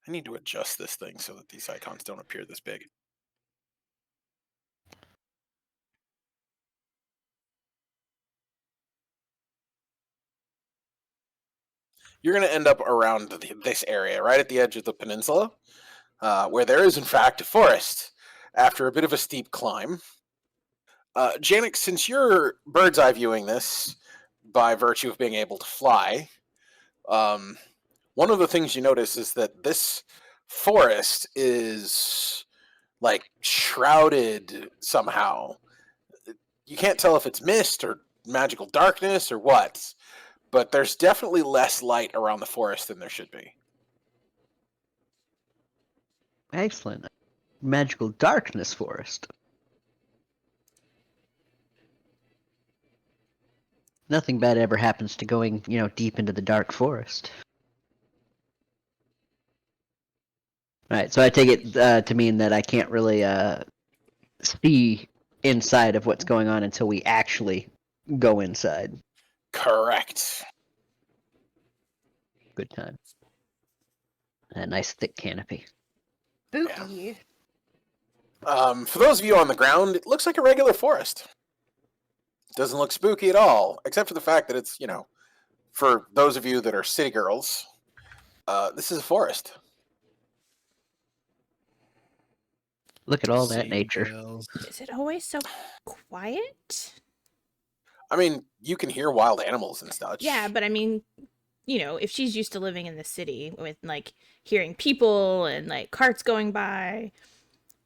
I need to adjust this thing so that these icons don't appear this big. You're going to end up around this area, right at the edge of the peninsula, where there is, in fact, a forest. After a bit of a steep climb, Janix, since you're bird's eye viewing this by virtue of being able to fly, one of the things you notice is that this forest is like shrouded somehow. You can't tell if it's mist or magical darkness or what, but there's definitely less light around the forest than there should be. Excellent. Magical darkness forest. Nothing bad ever happens to going, deep into the dark forest. Alright, so I take it to mean that I can't really see inside of what's going on until we actually go inside. Correct. Good time. A nice thick canopy. Spooky. For those of you on the ground, it looks like a regular forest. Doesn't look spooky at all, except for the fact that it's, for those of you that are city girls, this is a forest. Look at all that City nature. girls. Is it always so quiet? I mean, you can hear wild animals and such. Yeah, but I mean, if she's used to living in the city with like hearing people and like carts going by,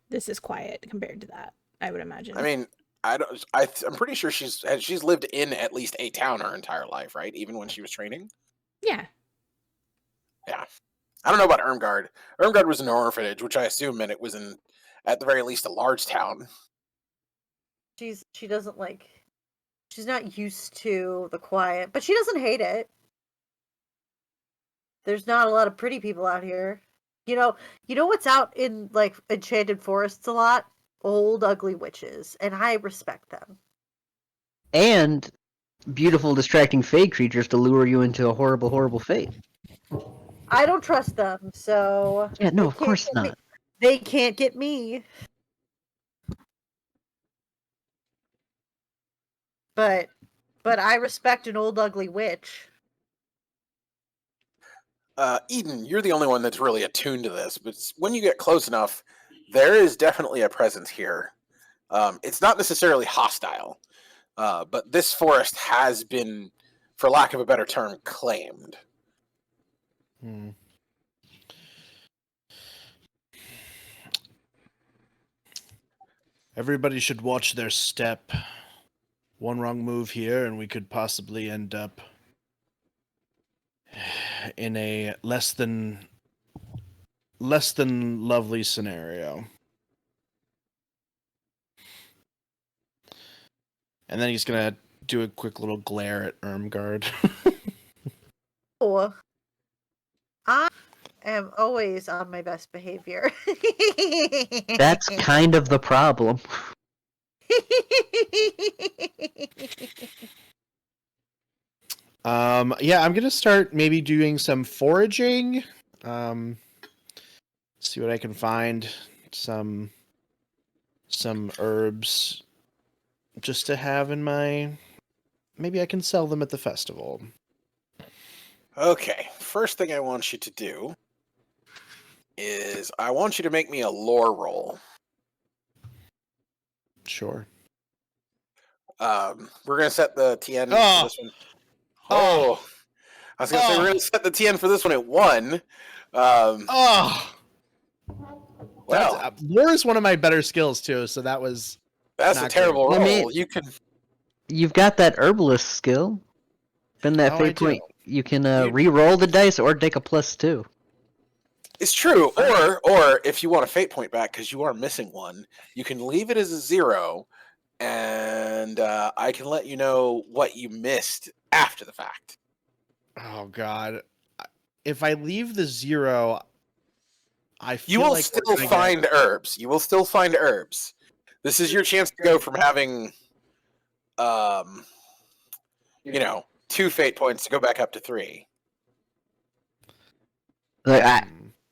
this is quiet compared to that, I would imagine. I mean, I'm pretty sure she's lived in at least a town her entire life, right? Even when she was training. Yeah. Yeah. I don't know about Ermgard. Ermgard was an orphanage, which I assume meant it was in, at the very least, a large town. She doesn't like. She's not used to the quiet, but she doesn't hate it. There's not a lot of pretty people out here. You know what's out in like enchanted forests a lot? Old ugly witches, and I respect them. And beautiful, distracting fey creatures to lure you into a horrible, horrible fate. I don't trust them, so Yeah, no, they of can't course get me. not. They can't get me. But I respect an old ugly witch. Eden, you're the only one that's really attuned to this, but when you get close enough, there is definitely a presence here. It's not necessarily hostile, but this forest has been, for lack of a better term, claimed. Hmm. Everybody should watch their step. One wrong move here, and we could possibly end up in a less than lovely scenario. And then he's gonna do a quick little glare at Ermgard. Oh, I am always on my best behavior. That's kind of the problem. Yeah, I'm gonna start maybe doing some foraging. See what I can find. Some herbs just to have in my. Maybe I can sell them at the festival. Okay, first thing I want you to do is I want you to make me a lore roll. Sure. We're gonna set the TN for Oh. this one. Oh, I was gonna say we're gonna set the TN for this one at 1. Oh. Well, Lore is one of my better skills too, so that was that's a not terrible good. roll. I mean- You can. You've got that herbalist skill. Spend that Oh, I fate do. point. You can You- re-roll the dice or take a +2. It's true. Or if you want a fate point back because you are missing one, you can leave it as a 0, and I can let you know what you missed after the fact. Oh God. If I leave the 0, I feel You will like we're still gonna find herbs. You will still find herbs. This is your chance to go from having, 2 fate points to go back up to 3. Like,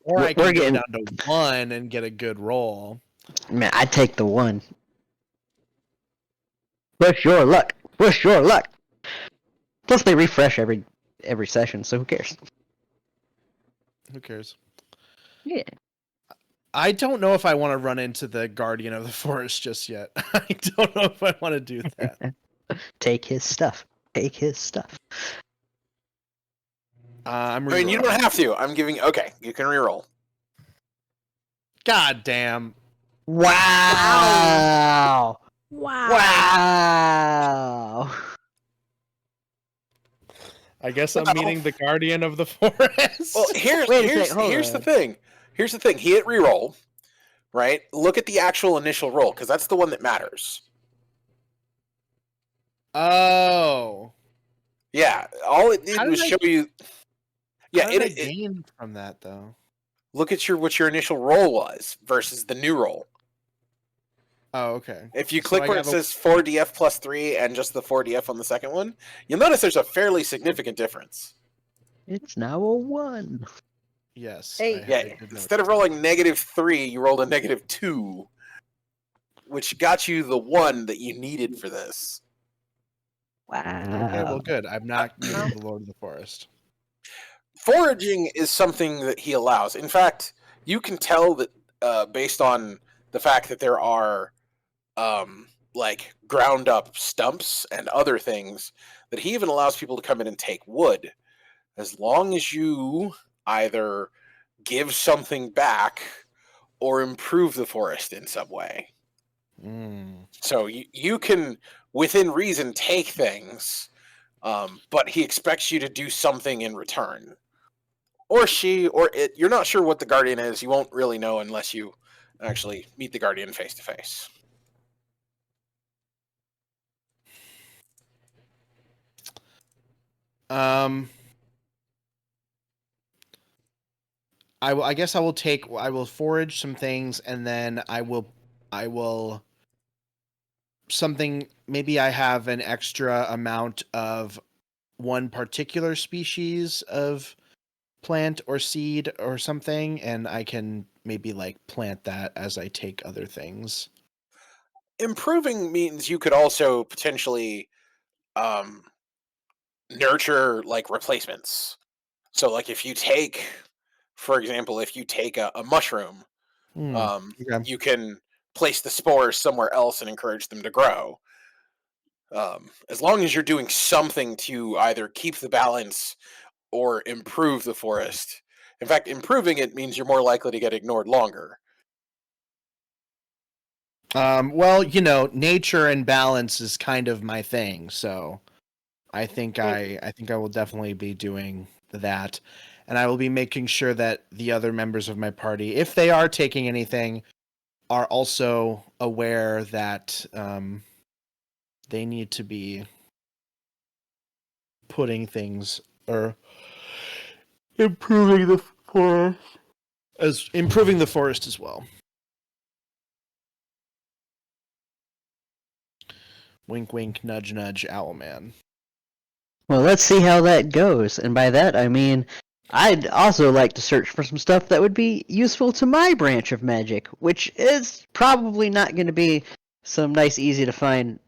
or we're I can go getting- down to 1 and get a good roll. Man, I take the 1. Push your luck. Push your luck. Plus, they refresh every session, so who cares? Who cares? Yeah. I don't know if I want to run into the Guardian of the Forest just yet. I don't know if I want to do that. Take his stuff. Take his stuff. I'm I mean, you rerolling. don't have to. I'm giving. Okay, you can reroll. God damn. Wow! Wow. Wow! I guess I'm meeting the Guardian of the Forest. Well, here's Wait a here's sec, hold here's the on. thing. Here's the thing. He hit reroll, right? Look at the actual initial roll because that's the one that matters. Oh. Yeah, all it did How did was I- show you. Yeah, How did I it gain from that though? look at what your initial roll was versus the new roll. Oh, okay. If you So click I where it got says 4DF plus 3 and just the 4DF on the second one, you'll notice there's a fairly significant difference. It's now a 1. Yes. Hey. I Yeah, did notice instead of that. rolling -3, you rolled a -2, which got you the 1 that you needed for this. Wow. Okay, well, good. I'm not meeting the Lord of the Forest. Foraging is something that he allows. In fact, you can tell that based on the fact that there are like ground up stumps and other things, that he even allows people to come in and take wood, as long as you either give something back or improve the forest in some way. Mm. So you can, within reason, take things, but he expects you to do something in return. Or she, or it. You're not sure what the Guardian is. You won't really know unless you actually meet the Guardian face to face. I guess I will forage some things, and then I will something, maybe I have an extra amount of one particular species of plant or seed or something, and I can maybe like plant that as I take other things. Improving means you could also potentially nurture like replacements. So like if you take, for example, if you take a mushroom, Okay. you can place the spores somewhere else and encourage them to grow. As long as you're doing something to either keep the balance or improve the forest. In fact, improving it means you're more likely to get ignored longer. Well, nature and balance is kind of my thing, so I think I will definitely be doing that, and I will be making sure that the other members of my party, if they are taking anything, are also aware that they need to be putting things or improving the forest as well. Wink, wink, nudge, nudge, Owlman. Well, let's see how that goes. And by that, I mean, I'd also like to search for some stuff that would be useful to my branch of magic, which is probably not going to be some nice, easy to find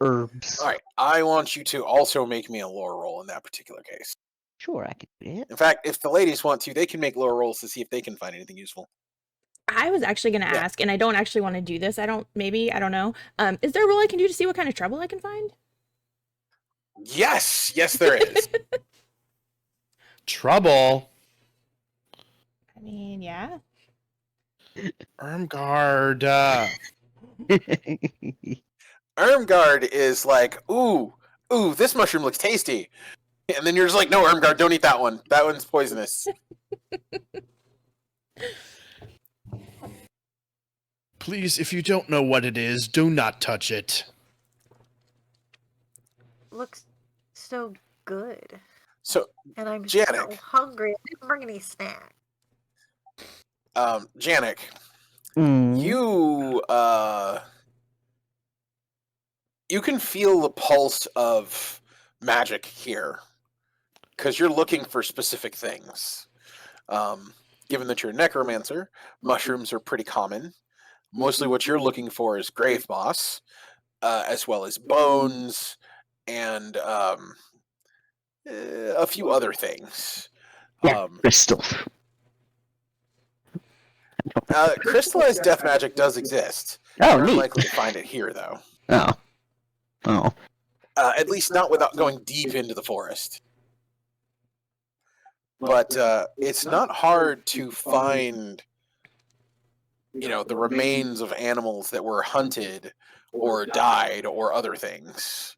herbs. All right, I want you to also make me a lore roll in that particular case. Sure, I can do it. In fact, if the ladies want to, they can make lower rolls to see if they can find anything useful. I was actually going to Yeah. ask, and I don't actually want to do this. I don't know. Is there a roll I can do to see what kind of trouble I can find? Yes, there is. Trouble. I mean, yeah. Ermgard. Ermgard is like, ooh, this mushroom looks tasty. And then you're just like, no, Ermgard, don't eat that one. That one's poisonous. Please, if you don't know what it is, do not touch it. Looks so good. So, And I'm Janek. so hungry. I didn't bring any snack. Janek, Mm. you can feel the pulse of magic here because you're looking for specific things. Given that you're a necromancer, mushrooms are pretty common. Mostly what you're looking for is grave moss, as well as bones and a few other things. Yeah, crystal. Crystallized death magic does exist. Oh, You're neat. unlikely to find it here, though. Oh. At least not without going deep into the forest. But it's not hard to find, the remains of animals that were hunted or died or other things,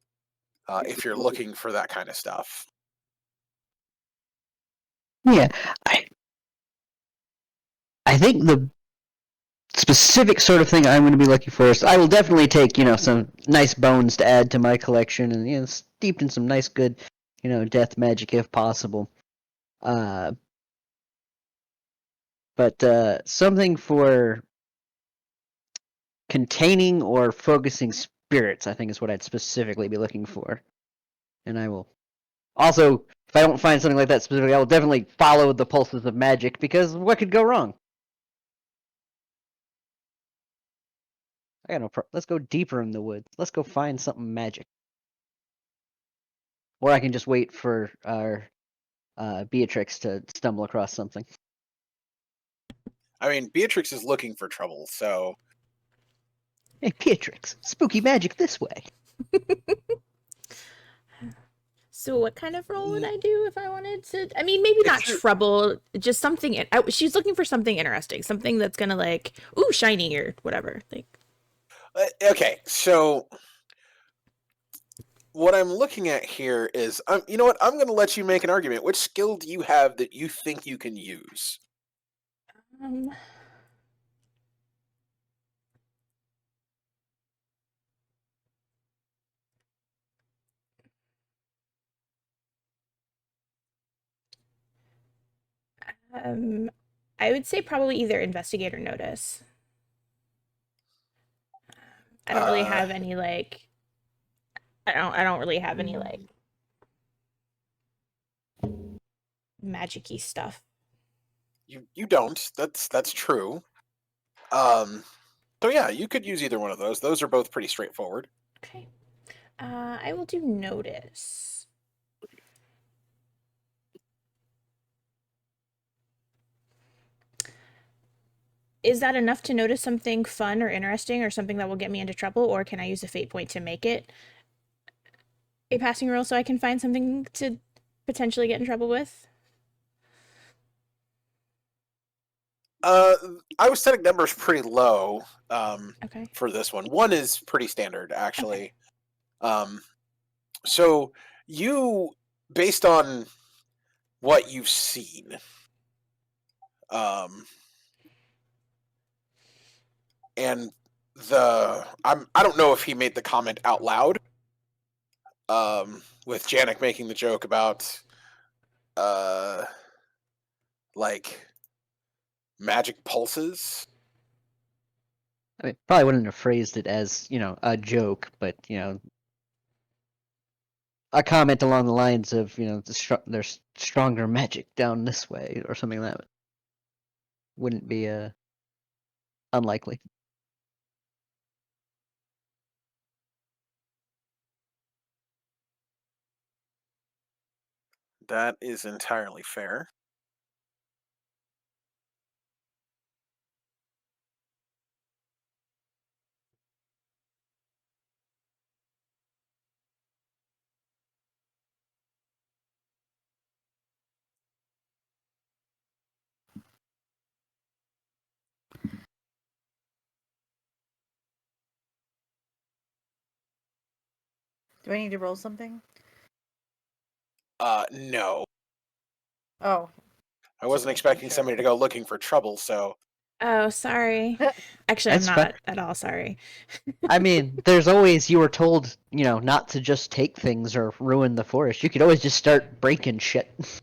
if you're looking for that kind of stuff. Yeah, I think the specific sort of thing I'm going to be looking for is I will definitely take, some nice bones to add to my collection and, steeped in some nice good, death magic if possible. But something for containing or focusing spirits, I think, is what I'd specifically be looking for. And I will also, if I don't find something like that specifically, I will definitely follow the pulses of magic, because what could go wrong? I got no let's go deeper in the woods. Let's go find something magic. Or I can just wait for our Beatrix to stumble across something. I mean, Beatrix is looking for trouble, so... Hey, Beatrix, spooky magic this way. So what kind of role would I do if I wanted to? I mean, maybe not trouble, just something. She's looking for something interesting, something that's gonna ooh, shiny or whatever. Okay, so what I'm looking at here is, you know what? I'm going to let you make an argument. Which skill do you have that you think you can use? I would say probably either investigate or notice. I don't really have any I don't really have any magic-y stuff. You don't. That's true. So yeah, you could use either one of those. Those are both pretty straightforward. Okay. I will do notice. Is that enough to notice something fun or interesting or something that will get me into trouble, or can I use a fate point to make it a passing roll so I can find something to potentially get in trouble with? I was setting numbers pretty low Okay. for this one. One is pretty standard, actually. So you, based on what you've seen, and I don't know if he made the comment out loud, with Janek making the joke about magic pulses. I mean, probably wouldn't have phrased it as, a joke, but, a comment along the lines of, there's stronger magic down this way, or something like that wouldn't be unlikely. That is entirely fair. Do I need to roll something? No. Oh. I wasn't expecting somebody to go looking for trouble, so Oh, sorry. Actually, I'm That's not fine. at all sorry. I mean, there's always, you were told, not to just take things or ruin the forest. You could always just start breaking shit.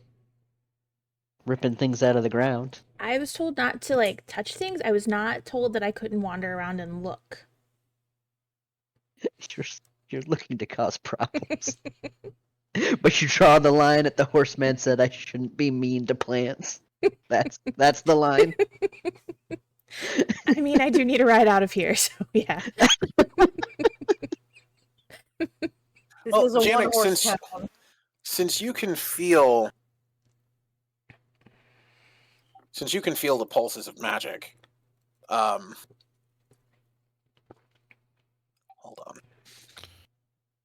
Ripping things out of the ground. I was told not to like touch things. I was not told that I couldn't wander around and look. You're, you're looking to cause problems. But you draw the line at the horseman said I shouldn't be mean to plants. That's the line. I mean, I do need a ride out of here, so yeah. This Well, is a Janik, one-horse town. since you can feel the pulses of magic, hold on.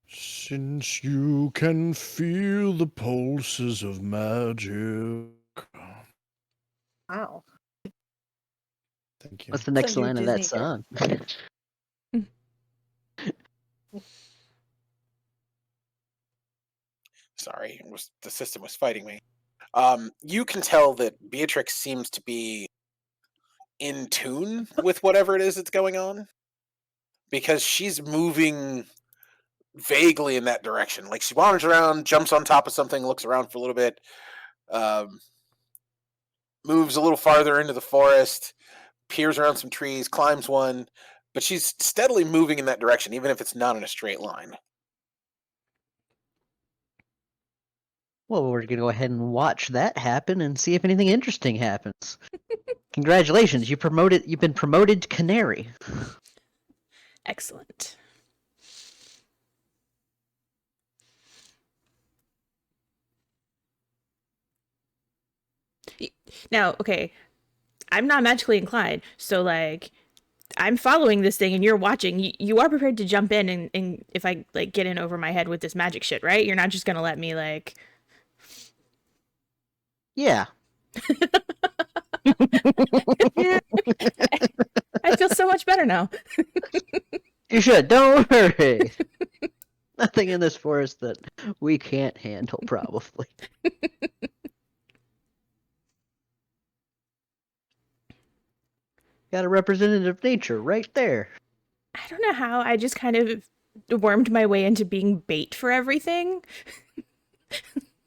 Since you can feel the pulses of magic. Wow. Thank you. What's the next Some new line of that Disney song? Sorry, the system was fighting me. You can tell that Beatrix seems to be in tune with whatever it is that's going on, because she's moving vaguely in that direction. Like she wanders around, jumps on top of something, looks around for a little bit, moves a little farther into the forest, peers around some trees, climbs one, but she's steadily moving in that direction, even if it's not in a straight line. Well, we're gonna go ahead and watch that happen and see if anything interesting happens. Congratulations, you've been promoted to Canary. Excellent. Now, okay, I'm not magically inclined, so like I'm following this thing and you're watching. You are prepared to jump in and if I like get in over my head with this magic shit, right? You're not just gonna let me like. Yeah. Yeah. I feel so much better now. You should. Don't worry. Nothing in this forest that we can't handle, probably. Got a representative of nature right there. I don't know how. I just kind of wormed my way into being bait for everything.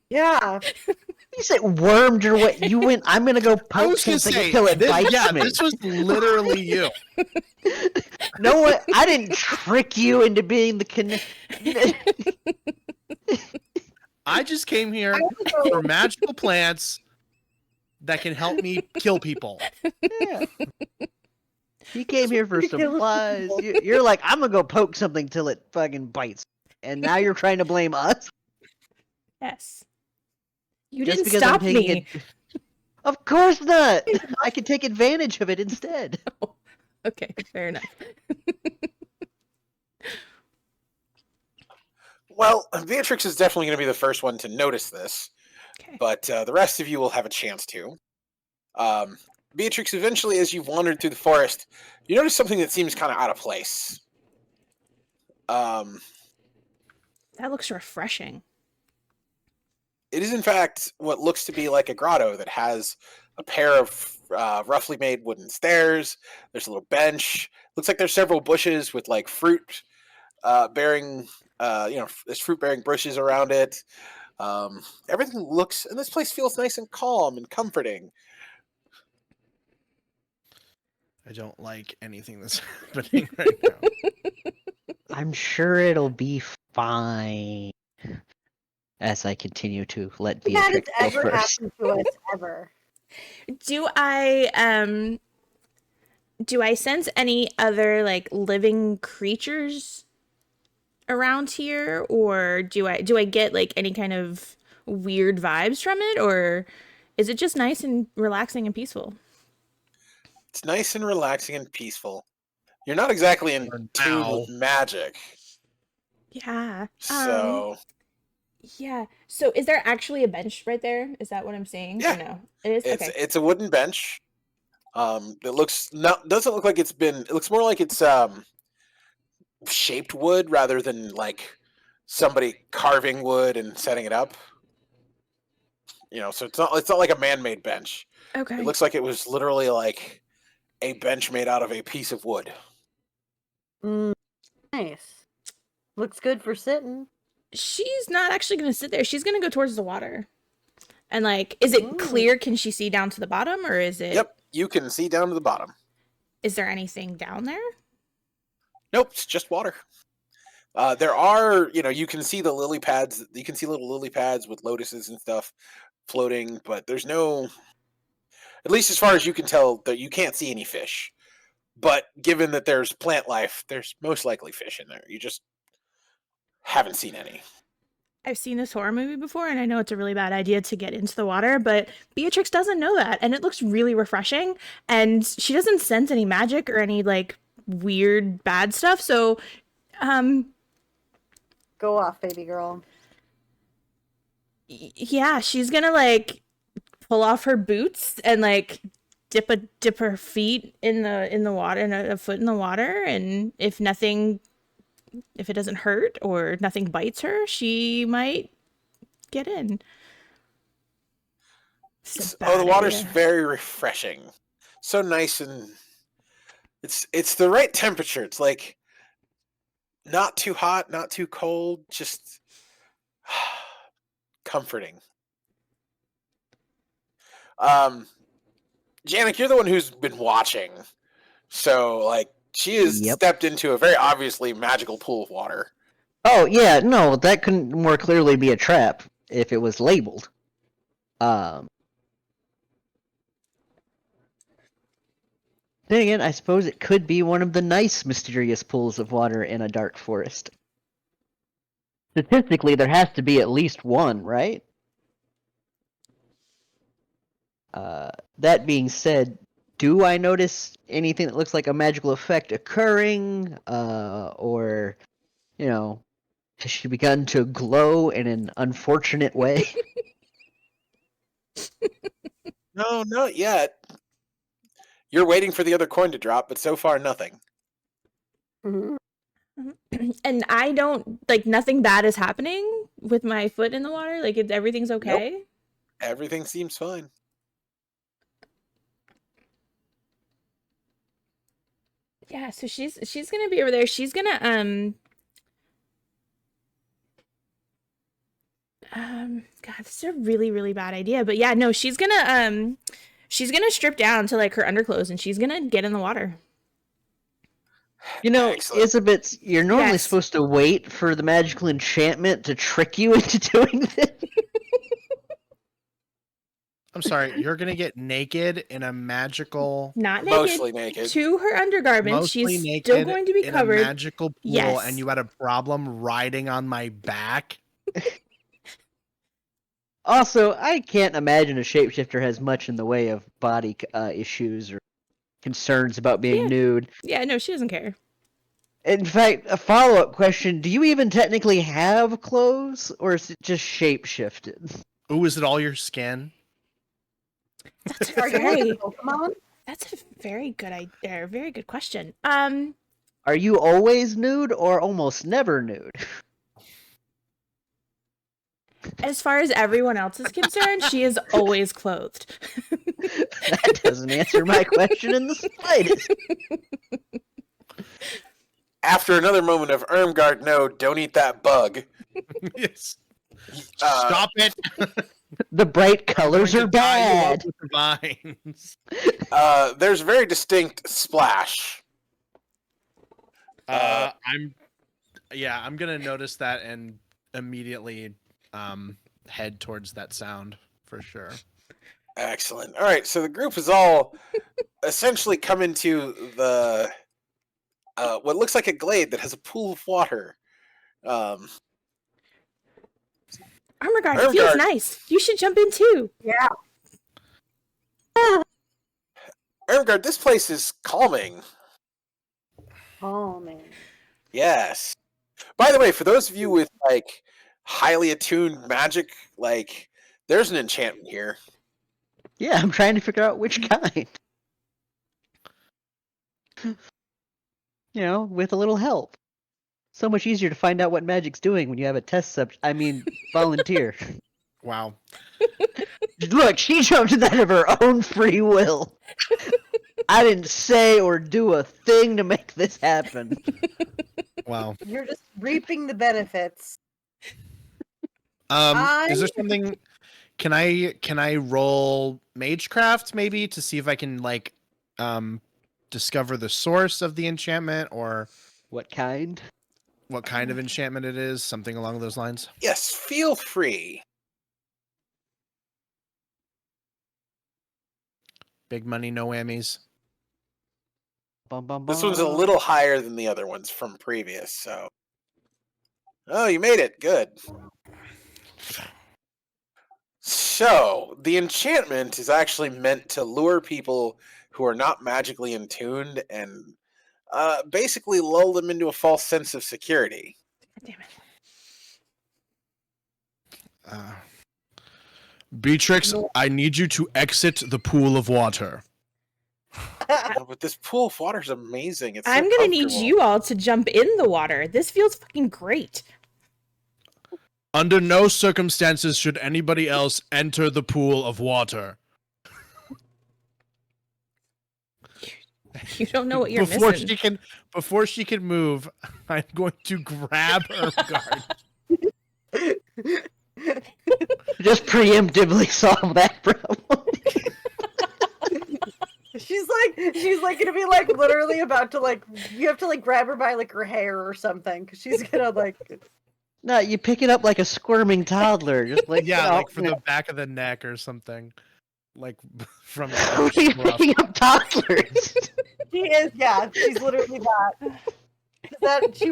Yeah. You said wormed or what? You went, I'm going to go I poke was gonna something say, until it bites yeah, me. this was literally you. No one, I didn't trick you into being the I just came here for magical plants that can help me kill people. Yeah. You came here for to kill supplies. people. You're like, I'm going to go poke something till it fucking bites. And now you're trying to blame us? Yes. You Just didn't because stop I'm taking me. it. Of course not. I can take advantage of it instead. Okay, fair enough. Well, Beatrix is definitely going to be the first one to notice this, Okay. but the rest of you will have a chance to. Beatrix, eventually, as you've wandered through the forest, you notice something that seems kind of out of place. That looks refreshing. It is, in fact, what looks to be like a grotto that has a pair of roughly made wooden stairs. There's a little bench. Looks like there's several bushes with like fruit bearing, there's fruit bearing bushes around it. Everything looks, and this place feels nice and calm and comforting. I don't like anything that's happening right now. I'm sure it'll be fine. As I continue to let That has Beatrix go ever first. happened to us ever. Do I sense any other like living creatures around here, or do I get like any kind of weird vibes from it, or is it just nice and relaxing and peaceful? It's nice and relaxing and peaceful. You're not exactly in For tune now. with magic, Yeah. so Yeah. So is there actually a bench right there? Is that what I'm seeing? yeah, Or no? It is? Okay. it's a wooden bench. It looks doesn't look like it's been. It looks more like it's shaped wood rather than like somebody carving wood and setting it up. So it's not like a man-made bench. Okay. It looks like it was literally like a bench made out of a piece of wood. Nice. Looks good for sitting. She's not actually going to sit there. She's going to go towards the water. And like, is it clear? Can she see down to the bottom, or is it? Yep, you can see down to the bottom. Is there anything down there? Nope, it's just water. There are, you can see the lily pads. You can see little lily pads with lotuses and stuff floating, but there's no, at least as far as you can tell, that you can't see any fish. But given that there's plant life, there's most likely fish in there. You just haven't seen any. I've seen this horror movie before, and I know it's a really bad idea to get into the water, but Beatrix doesn't know that, and it looks really refreshing, and she doesn't sense any magic or any, like, weird bad stuff, so, Go off, baby girl. yeah, she's gonna, like, pull off her boots and, like, dip her feet in the water, and a foot in the water, and if it doesn't hurt or nothing bites her, she might get in. The water's very refreshing. So nice, and it's the right temperature. It's like not too hot, not too cold, just comforting. Janik, you're the one who's been watching. So, like, she has stepped into a very obviously magical pool of water. Oh, yeah, no, that couldn't more clearly be a trap if it was labeled. Then again, I suppose it could be one of the nice mysterious pools of water in a dark forest. Statistically, there has to be at least one, right? That being said, do I notice anything that looks like a magical effect occurring? Or, has she begun to glow in an unfortunate way? No, not yet. You're waiting for the other coin to drop, but so far, nothing. Mm-hmm. And I don't, like, nothing bad is happening with my foot in the water? Like, everything's okay? Nope. Everything seems fine. Yeah, so she's gonna be over there. She's gonna, God, this is a really, really bad idea. But yeah, no, she's gonna strip down to, like, her underclothes, and she's gonna get in the water. Excellent. Isabeth, you're normally Yes. supposed to wait for the magical enchantment to trick you into doing this. I'm sorry, you're gonna get naked in a magical, Not naked. Mostly naked. To her undergarments. mostly She's naked still going to be in covered. a magical pool, Yes. and you had a problem riding on my back. Also, I can't imagine a shapeshifter has much in the way of body issues or concerns about being Yeah. nude. Yeah, no, she doesn't care. In fact, a follow-up question, do you even technically have clothes, or is it just shapeshifted? Ooh, is it all your skin? That's a Are you very, a Pokemon? that's a very good idea. Very good question. Are you always nude or almost never nude? As far as everyone else is concerned, she is always clothed. That doesn't answer my question in the slightest. After another moment of Irmgard, no, don't eat that bug. Yes. Uh, Stop it. The bright colors are I'm going to tie you up bad. with the vines. There's a very distinct splash. I'm gonna notice that and immediately head towards that sound for sure. Excellent. All right, so the group has all essentially come into the what looks like a glade that has a pool of water. Armor guard, it feels nice. You should jump in too. Yeah. Ermgard, this place is calming. Oh man. Yes. By the way, for those of you with like highly attuned magic, like there's an enchantment here. Yeah, I'm trying to figure out which kind. With a little help. So much easier to find out what magic's doing when you have a test volunteer. Wow. Look, she jumped that of her own free will. I didn't say or do a thing to make this happen. Wow. You're just reaping the benefits. Is there something? Can I roll Magecraft maybe to see if I can discover the source of the enchantment or What kind? what kind of enchantment it is? Something along those lines. Yes, feel free. Big money, no whammies. Bum, bum, This one's a bum. little higher than the other ones from previous, so. Oh, you made it. Good. So, the enchantment is actually meant to lure people who are not magically attuned and basically lull them into a false sense of security. Damn it. Beatrix, I need you to exit the pool of water. Oh, but this pool of water is amazing. It's so I'm gonna need comfortable. you all to jump in the water. This feels fucking great. Under no circumstances should anybody else enter the pool of water. You don't know what you're Before missing. she can move, I'm going to grab her guard. Just preemptively solve that problem. She's like gonna be like literally about to like you have to like grab her by like her hair or something because she's gonna like No, you pick it up like a squirming toddler. Just like For the back of the neck or something. Like from Who are you picking up toddlers? she is she's literally that. She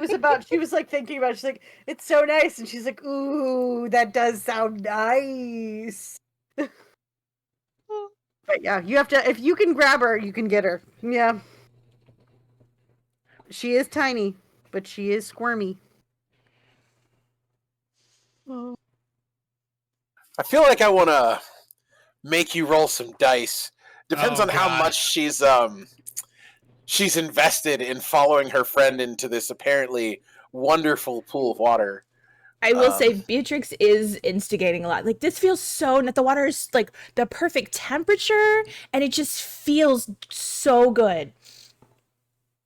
was like thinking about it, she's like it's so nice and she's like ooh that does sound nice. But yeah, you have to if you can grab her you can get her. Yeah. She is tiny, but she is squirmy. I feel like I want to make you roll some dice. Depends Oh, on how God. much she's invested in following her friend into this apparently wonderful pool of water. I will say Beatrix is instigating a lot. Like this feels so the water is like the perfect temperature and it just feels so good.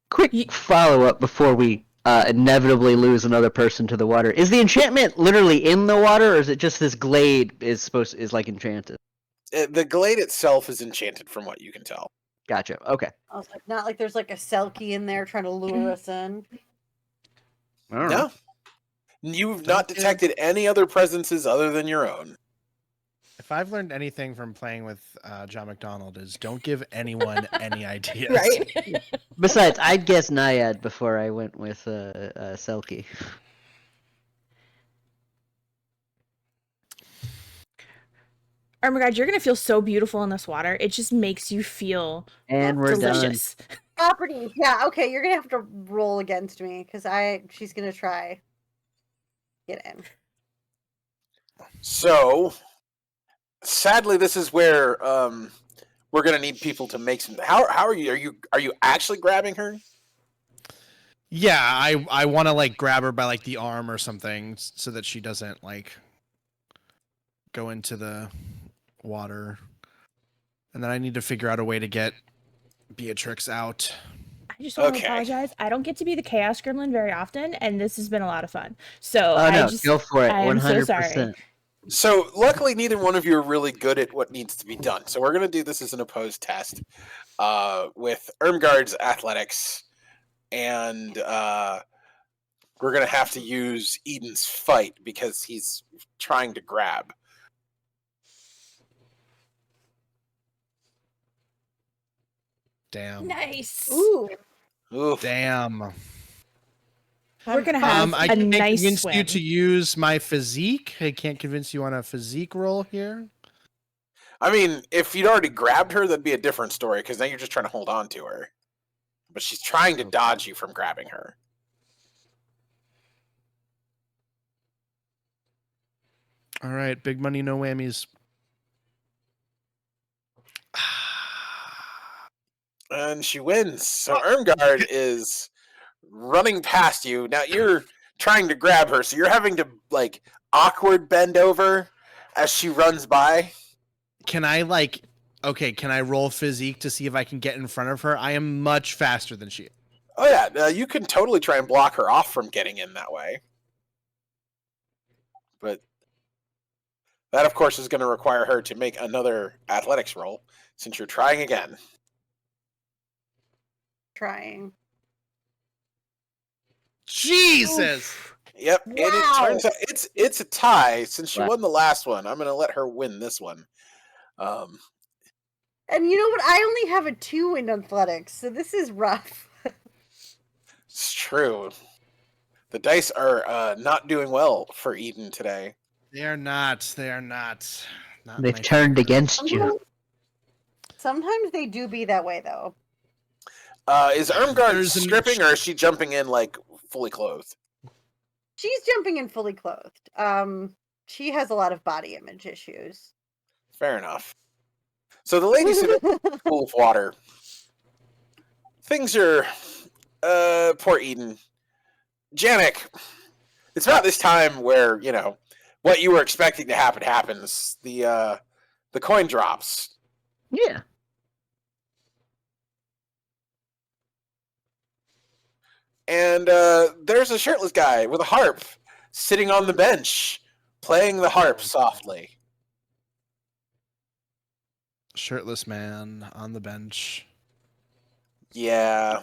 Quick follow-up before we inevitably lose another person to the water. Is the enchantment literally in the water, or is it just this glade is like enchanted? The glade itself is enchanted from what you can tell. Gotcha. Okay. I was like, not like there's like a Selkie in there trying to lure us in. All right. No. You've not detected any other presences other than your own. If I've learned anything from playing with John McDonald is don't give anyone any ideas. Right? Besides, I'd guess Naiad before I went with Selkie. Oh my god, you're gonna feel so beautiful in this water. It just makes you feel And we're delicious. Properties. Yeah, okay, you're gonna have to roll against me because she's gonna try get in. So, sadly, this is where we're gonna need people to make some. How are you? Are you actually grabbing her? Yeah, I want to like grab her by like the arm or something so that she doesn't like go into the water. And then I need to figure out a way to get Beatrix out. I just want to Okay. apologize. I don't get to be the Chaos Gremlin very often, and this has been a lot of fun. So Oh no, I just go for it. I am so 100%. sorry. So, luckily, neither one of you are really good at what needs to be done. So, we're gonna do this as an opposed test with Ermgard's athletics, and we're gonna have to use Eden's fight because he's trying to grab. Damn. Nice. Ooh. Oof. Damn. We're gonna have I a can't nice convince swim. you to use my physique. I can't convince you on a physique roll here. I mean, if you'd already grabbed her, that'd be a different story, because now you're just trying to hold on to her. But she's trying to dodge you from grabbing her. All right, big money, no whammies. And she wins. So Ermgard is running past you. Now you're trying to grab her, so you're having to, like, awkward bend over as she runs by. Can I can I roll physique to see if I can get in front of her? I am much faster than she is. Oh yeah, you can totally try and block her off from getting in that way. But that, of course, is going to require her to make another athletics roll, since you're trying again. Trying. Jesus! Yep, and it Wow. turns out it's a tie. Since she Wow. won the last one, I'm going to let her win this one. And you know what? I only have a 2 in athletics, so this is rough. It's true. The dice are not doing well for Eden today. They are not. They are not. Not They've my turned favor. against you. Sometimes they do be that way, though. Is Ermgard There's an- stripping, or is she jumping in, like, fully clothed? She's jumping in fully clothed. She has a lot of body image issues. Fair enough. So the ladies in a pool of water. Things are, poor Eden. Janik, it's about this time where, you know, what you were expecting to happen happens. The coin drops. Yeah. And there's a shirtless guy with a harp sitting on the bench, playing the harp softly. Shirtless man on the bench. Yeah.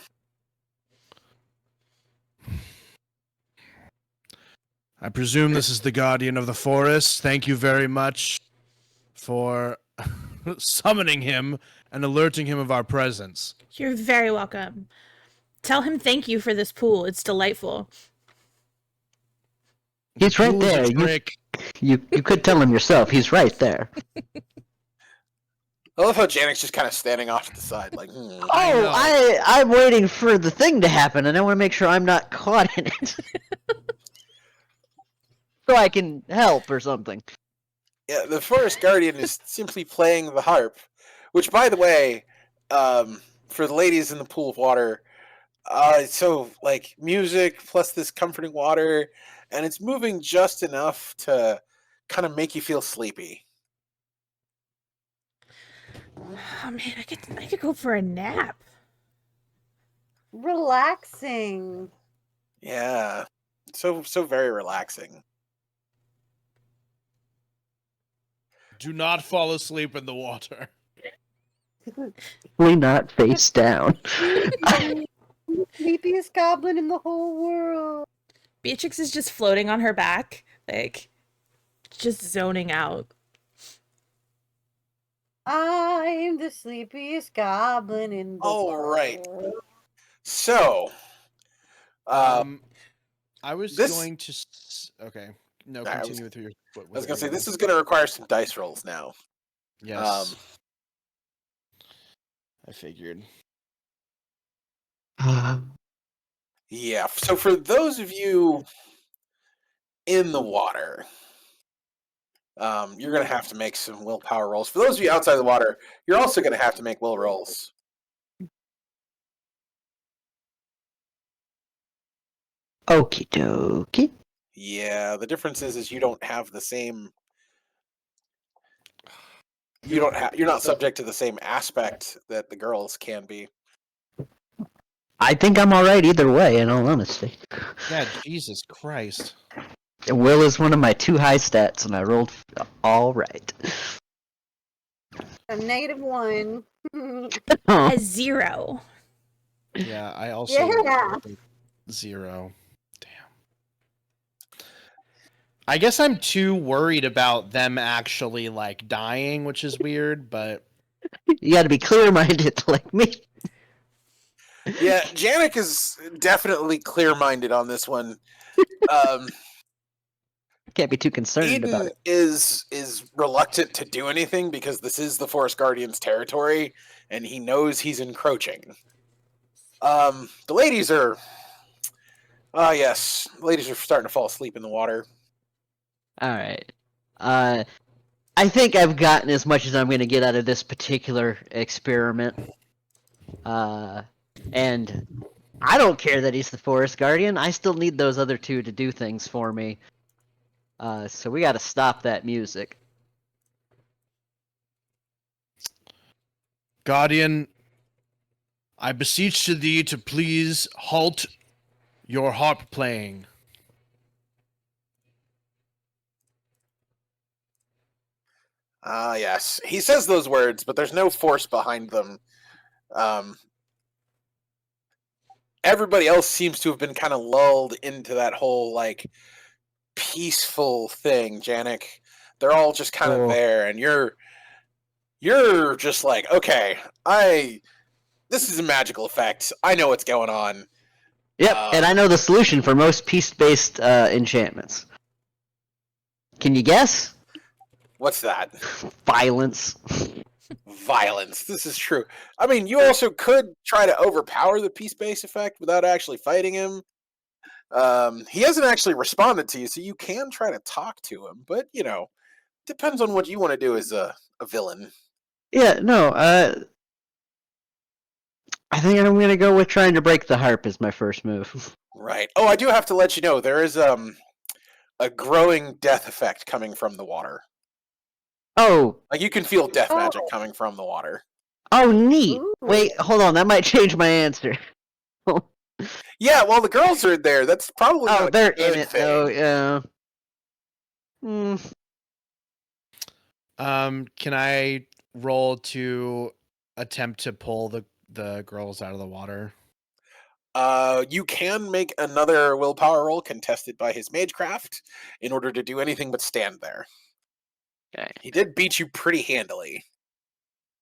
I presume this is the guardian of the forest. Thank you very much for summoning him and alerting him of our presence. You're very welcome. Tell him thank you for this pool. It's delightful. He's right Pool's a there. trick. You could tell him yourself. He's right there. I love how Janik's just kind of standing off to the side, like, I know. I'm waiting for the thing to happen, and I want to make sure I'm not caught in it. So I can help or something. Yeah, the forest guardian is simply playing the harp, which, by the way, for the ladies in the pool of water, so, like, music plus this comforting water, and it's moving just enough to kind of make you feel sleepy. Oh man, I could go for a nap. Relaxing. Yeah, so very relaxing. Do not fall asleep in the water. Probably not face down. Sleepiest goblin in the whole world. Beatrix is just floating on her back, like just zoning out. I'm the sleepiest goblin in the All world. right. So, I was this- going to. Okay, no, I was- continue with your. I was going to say, this is going to require some dice rolls now. Yes. I figured. Yeah, so for those of you in the water, you're going to have to make some willpower rolls. For those of you outside the water, you're also going to have to make will rolls. Okie dokie. Yeah, the difference is you don't have the same. You're not subject to the same aspect that the girls can be. I think I'm alright either way, in all honesty. Yeah, Jesus Christ. Will is one of my 2 high stats, and I rolled alright. A -1. Oh, A 0. Yeah, I also. Yeah. 0. Damn. I guess I'm too worried about them actually, like, dying, which is weird, but. you gotta be clear-minded like me. Yeah, Janik is definitely clear-minded on this one. Can't be too concerned about Eden it. is reluctant to do anything because this is the Forest Guardian's territory, and he knows he's encroaching. The ladies are... yes. The ladies are starting to fall asleep in the water. All right. I think I've gotten as much as I'm going to get out of this particular experiment. And I don't care that he's the Forest Guardian. I still need those other two to do things for me. So we got to stop that music. Guardian, I beseech to thee to please halt your harp playing. Yes. He says those words, but there's no force behind them. Everybody else seems to have been kind of lulled into that whole, like, peaceful thing, Janik. They're all just kind of Cool. there, and you're just like, okay, this is a magical effect. I know what's going on. Yep, and I know the solution for most peace-based enchantments. Can you guess? What's that? Violence. Violence. This is true. I mean, you also could try to overpower the peace-based effect without actually fighting him. He hasn't actually responded to you, so you can try to talk to him, but, depends on what you want to do as a villain. Yeah, no, I think I'm gonna go with trying to break the harp as my first move. Right. Oh, I do have to let you know, there is a growing death effect coming from the water. Oh, Like, you can feel death magic coming from the water. oh, neat. Ooh. Wait, hold on, that might change my answer. Yeah, well, the girls are there. That's probably not Oh, a they're good in it thing. though. Yeah. Can I roll to attempt to pull the girls out of the water? You can make another willpower roll contested by his magecraft in order to do anything but stand there. Okay. He did beat you pretty handily.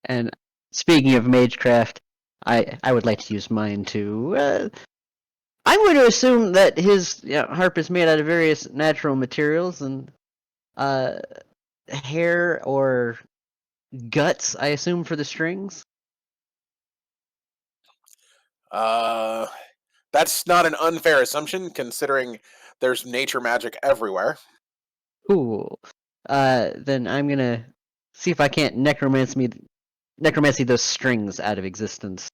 And speaking of magecraft, I would like to use mine to. I'm going to assume that his harp is made out of various natural materials and hair or guts. I assume for the strings. That's not an unfair assumption, considering there's nature magic everywhere. Cool. Then I'm gonna see if I can't necromancy those strings out of existence.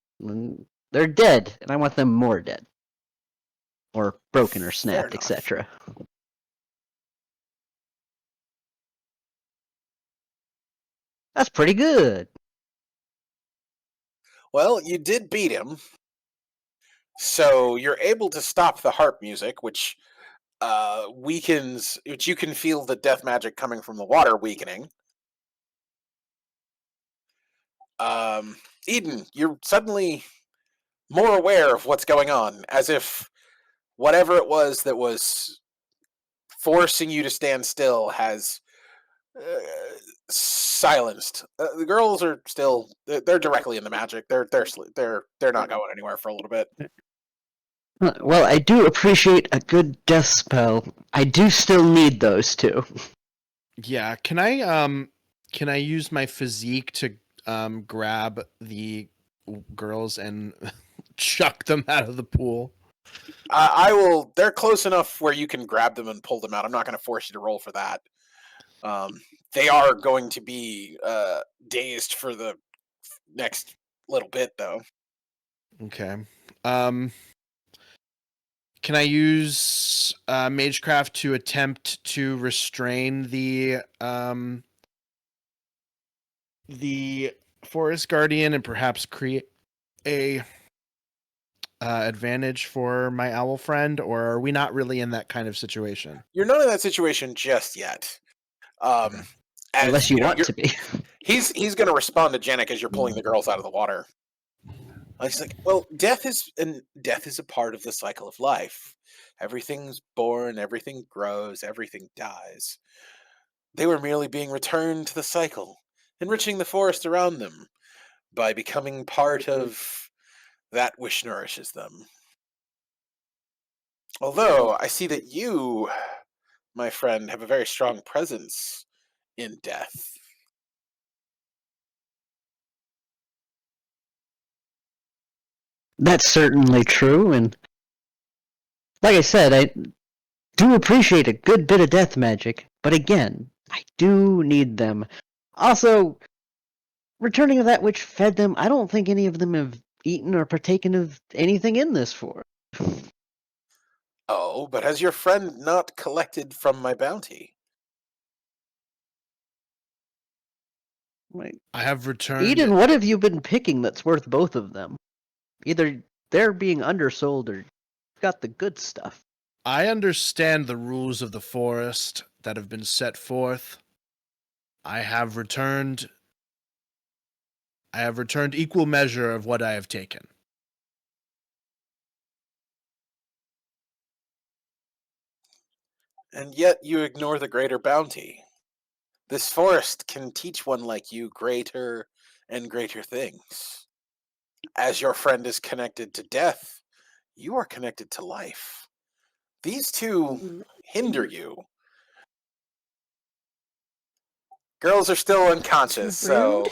They're dead, and I want them more dead, or broken, or snapped, enough. etc. That's pretty good. Well, you did beat him, so you're able to stop the harp music, which weakens, which you can feel the death magic coming from the water weakening. Eden, you're suddenly more aware of what's going on, as if whatever it was that was forcing you to stand still has silenced. The girls are still, they're directly in the magic. They're not going anywhere for a little bit. Well, I do appreciate a good death spell. I do still need those two. Yeah, can I use my physique to grab the girls and chuck them out of the pool? I will. They're close enough where you can grab them and pull them out. I'm not going to force you to roll for that. They are going to be dazed for the next little bit, though. Okay. Can I use Magecraft to attempt to restrain the Forest Guardian and perhaps create a advantage for my owl friend, or are we not really in that kind of situation? You're not in that situation just yet. Okay. As, Unless you want you're- to be. He's going to respond to Janik as you're pulling the girls out of the water. He's like, well, death is a part of the cycle of life. Everything's born, everything grows, everything dies. They were merely being returned to the cycle, enriching the forest around them by becoming part of that which nourishes them. Although I see that you, my friend, have a very strong presence in death. That's certainly true, and like I said, I do appreciate a good bit of death magic, but again, I do need them. Also, returning to that which fed them, I don't think any of them have eaten or partaken of anything in this for. Oh, but has your friend not collected from my bounty? Like, I have returned. Eden, what have you been picking that's worth both of them? Either they're being undersold or got the good stuff. I understand the rules of the forest that have been set forth. I have returned equal measure of what I have taken. And yet you ignore the greater bounty. This forest can teach one like you greater and greater things. As your friend is connected to death, you are connected to life. These two hinder you. Girls are still unconscious, so...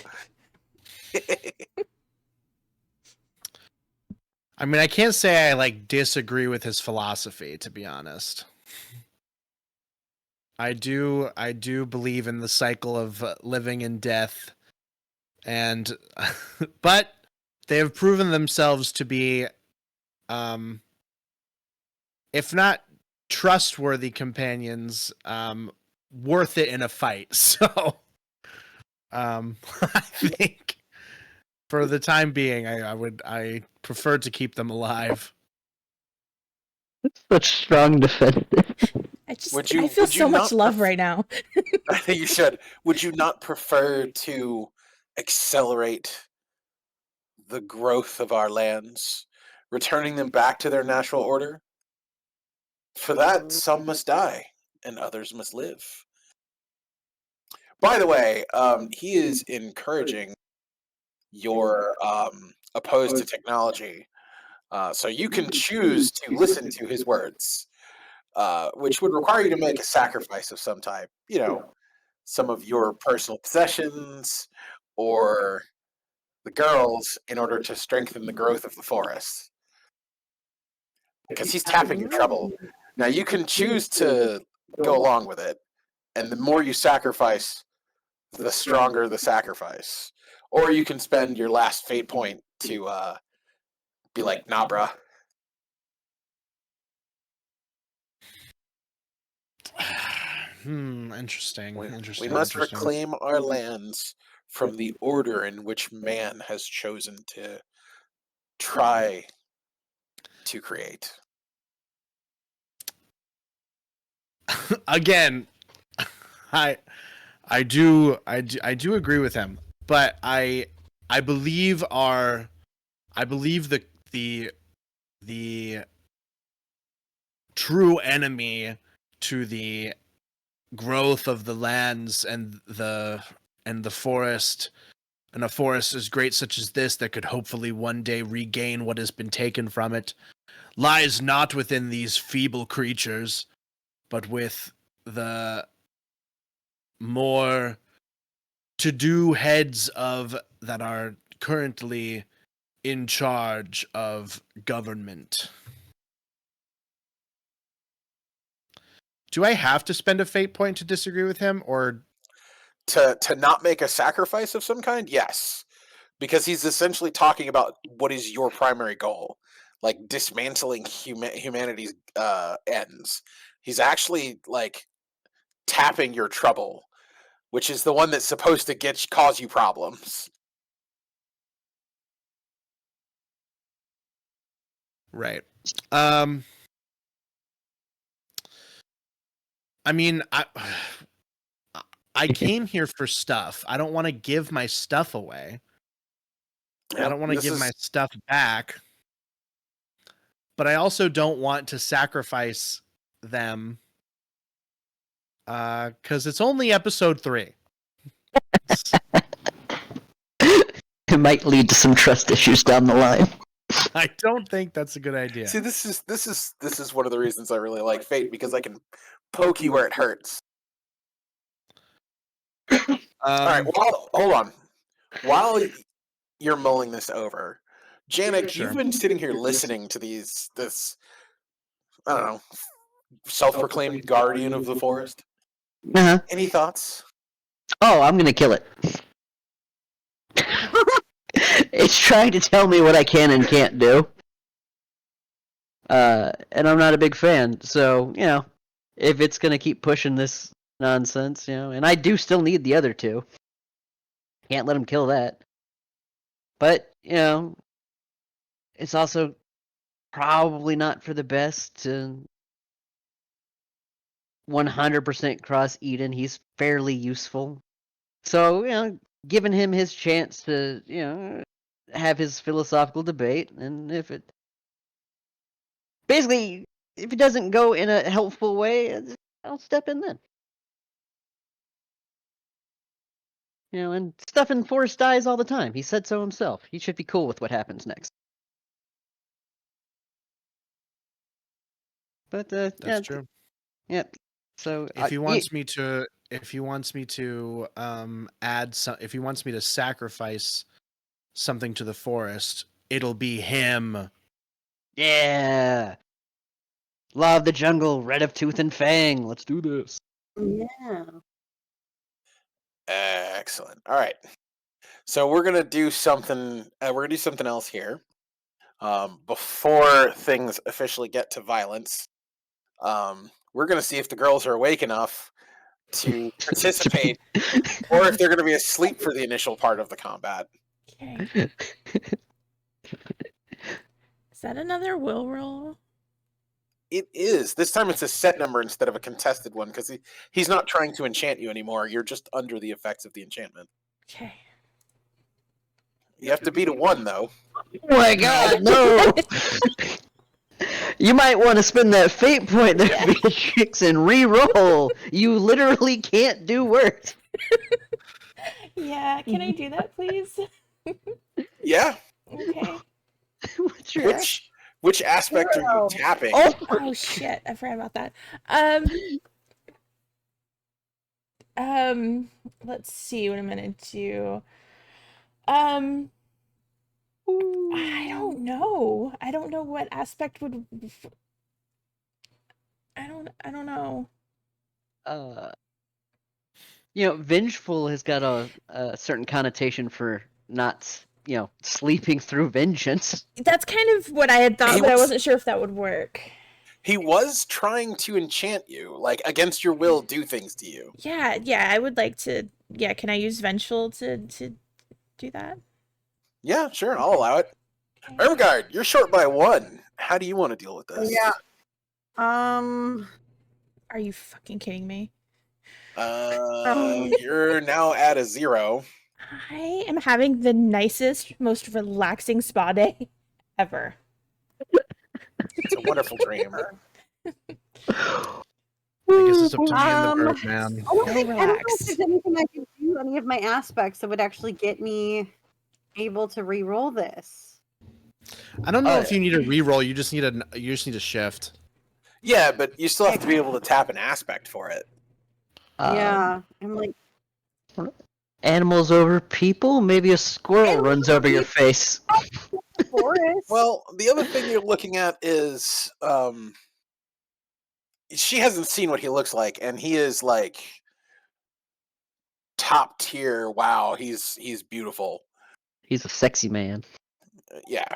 I mean, I can't say I disagree with his philosophy, to be honest. I do believe in the cycle of living and death, and but they have proven themselves to be, if not trustworthy companions, worth it in a fight. So, I think for the time being, I prefer to keep them alive. Such strong defense. I you- feel would you so much not love right now. I think you should. Would you not prefer to accelerate the growth of our lands, returning them back to their natural order? For that, some must die, and others must live. By the way, he is encouraging your opposed to technology, so you can choose to listen to his words, which would require you to make a sacrifice of some type. You know, some of your personal possessions or the girls in order to strengthen the growth of the forest. Because he's tapping your trouble. Now you can choose to go along with it, and the more you sacrifice, the stronger the sacrifice. Or you can spend your last fate point to be like, nah, bruh. Interesting. We must reclaim our lands from the order in which man has chosen to try to create. Again, I do agree with him, but I believe the true enemy to the growth of the lands and the forest, and a forest as great such as this that could hopefully one day regain what has been taken from it, lies not within these feeble creatures, but with the more to-do heads of that are currently in charge of government. Do I have to spend a fate point to disagree with him, or To not make a sacrifice of some kind? Yes. Because he's essentially talking about what is your primary goal, like dismantling humanity's ends. He's actually like tapping your trouble, which is the one that's supposed to cause you problems. right? I mean, I came here for stuff. I don't want to give my stuff away. I don't want to give my stuff back. But I also don't want to sacrifice them, because it's only episode 3. It might lead to some trust issues down the line. I don't think that's a good idea. See, this is one of the reasons I really like Fate, because I can poke you where it hurts. All right, well, hold on. While you're mulling this over, Janik, Sure. you've been sitting here listening to this, I don't know, self-proclaimed guardian of the forest. Uh-huh. Any thoughts? Oh, I'm gonna kill it. It's trying to tell me what I can and can't do. And I'm not a big fan, so, if it's gonna keep pushing this nonsense, and I do still need the other two. Can't let him kill that. But, it's also probably not for the best to 100% cross Eden. He's fairly useful. So, giving him his chance to, have his philosophical debate, and if it doesn't go in a helpful way, I'll step in then. And stuff in forest dies all the time. He said so himself. He should be cool with what happens next. But That's true. Yeah. So If he wants me to if he wants me to sacrifice something to the forest, it'll be him. Yeah. Law of the jungle, red of tooth and fang. Let's do this. Yeah. Excellent. All right. So we're gonna do something. We're gonna do something else here. Before things officially get to violence, we're gonna see if the girls are awake enough to participate, or if they're gonna be asleep for the initial part of the combat. Okay. Is that another will roll? It is. This time it's a set number instead of a contested one, because he's not trying to enchant you anymore. You're just under the effects of the enchantment. Okay. You have to beat a 1, though. Oh my god, no! You might want to spend that fate point there, Beatrix, and re-roll. You literally can't do worse. Yeah, can I do that, please? Yeah. Okay. What's your Which aspect are you tapping? Oh shit, I forgot about that. Let's see what I'm gonna do. I don't know. I don't know what aspect would. I don't know. Vengeful has got a certain connotation for not, sleeping through vengeance. That's kind of what I had thought, but I wasn't sure if that would work. He was trying to enchant you, like against your will, do things to you. Yeah, I would like to. Yeah, can I use vengeful to do that? Yeah, sure, I'll allow it. Okay. Ermgard, you're short by 1. How do you want to deal with this? Yeah. Are you fucking kidding me? You're now at a 0. I am having the nicest, most relaxing spa day ever. It's a wonderful dream. I guess it's up to me and the bird, man. I don't know if relax. there's anything I can do, any of my aspects that would actually get me able to re-roll this. I don't know if you need a reroll. You just need a shift. Yeah, but you still have to be able to tap an aspect for it. Yeah, I'm like, Animals over people? Maybe a squirrel runs over your face. forest. Well, the other thing you're looking at is she hasn't seen what he looks like, and he is like top tier. Wow, he's beautiful. He's a sexy man. Yeah,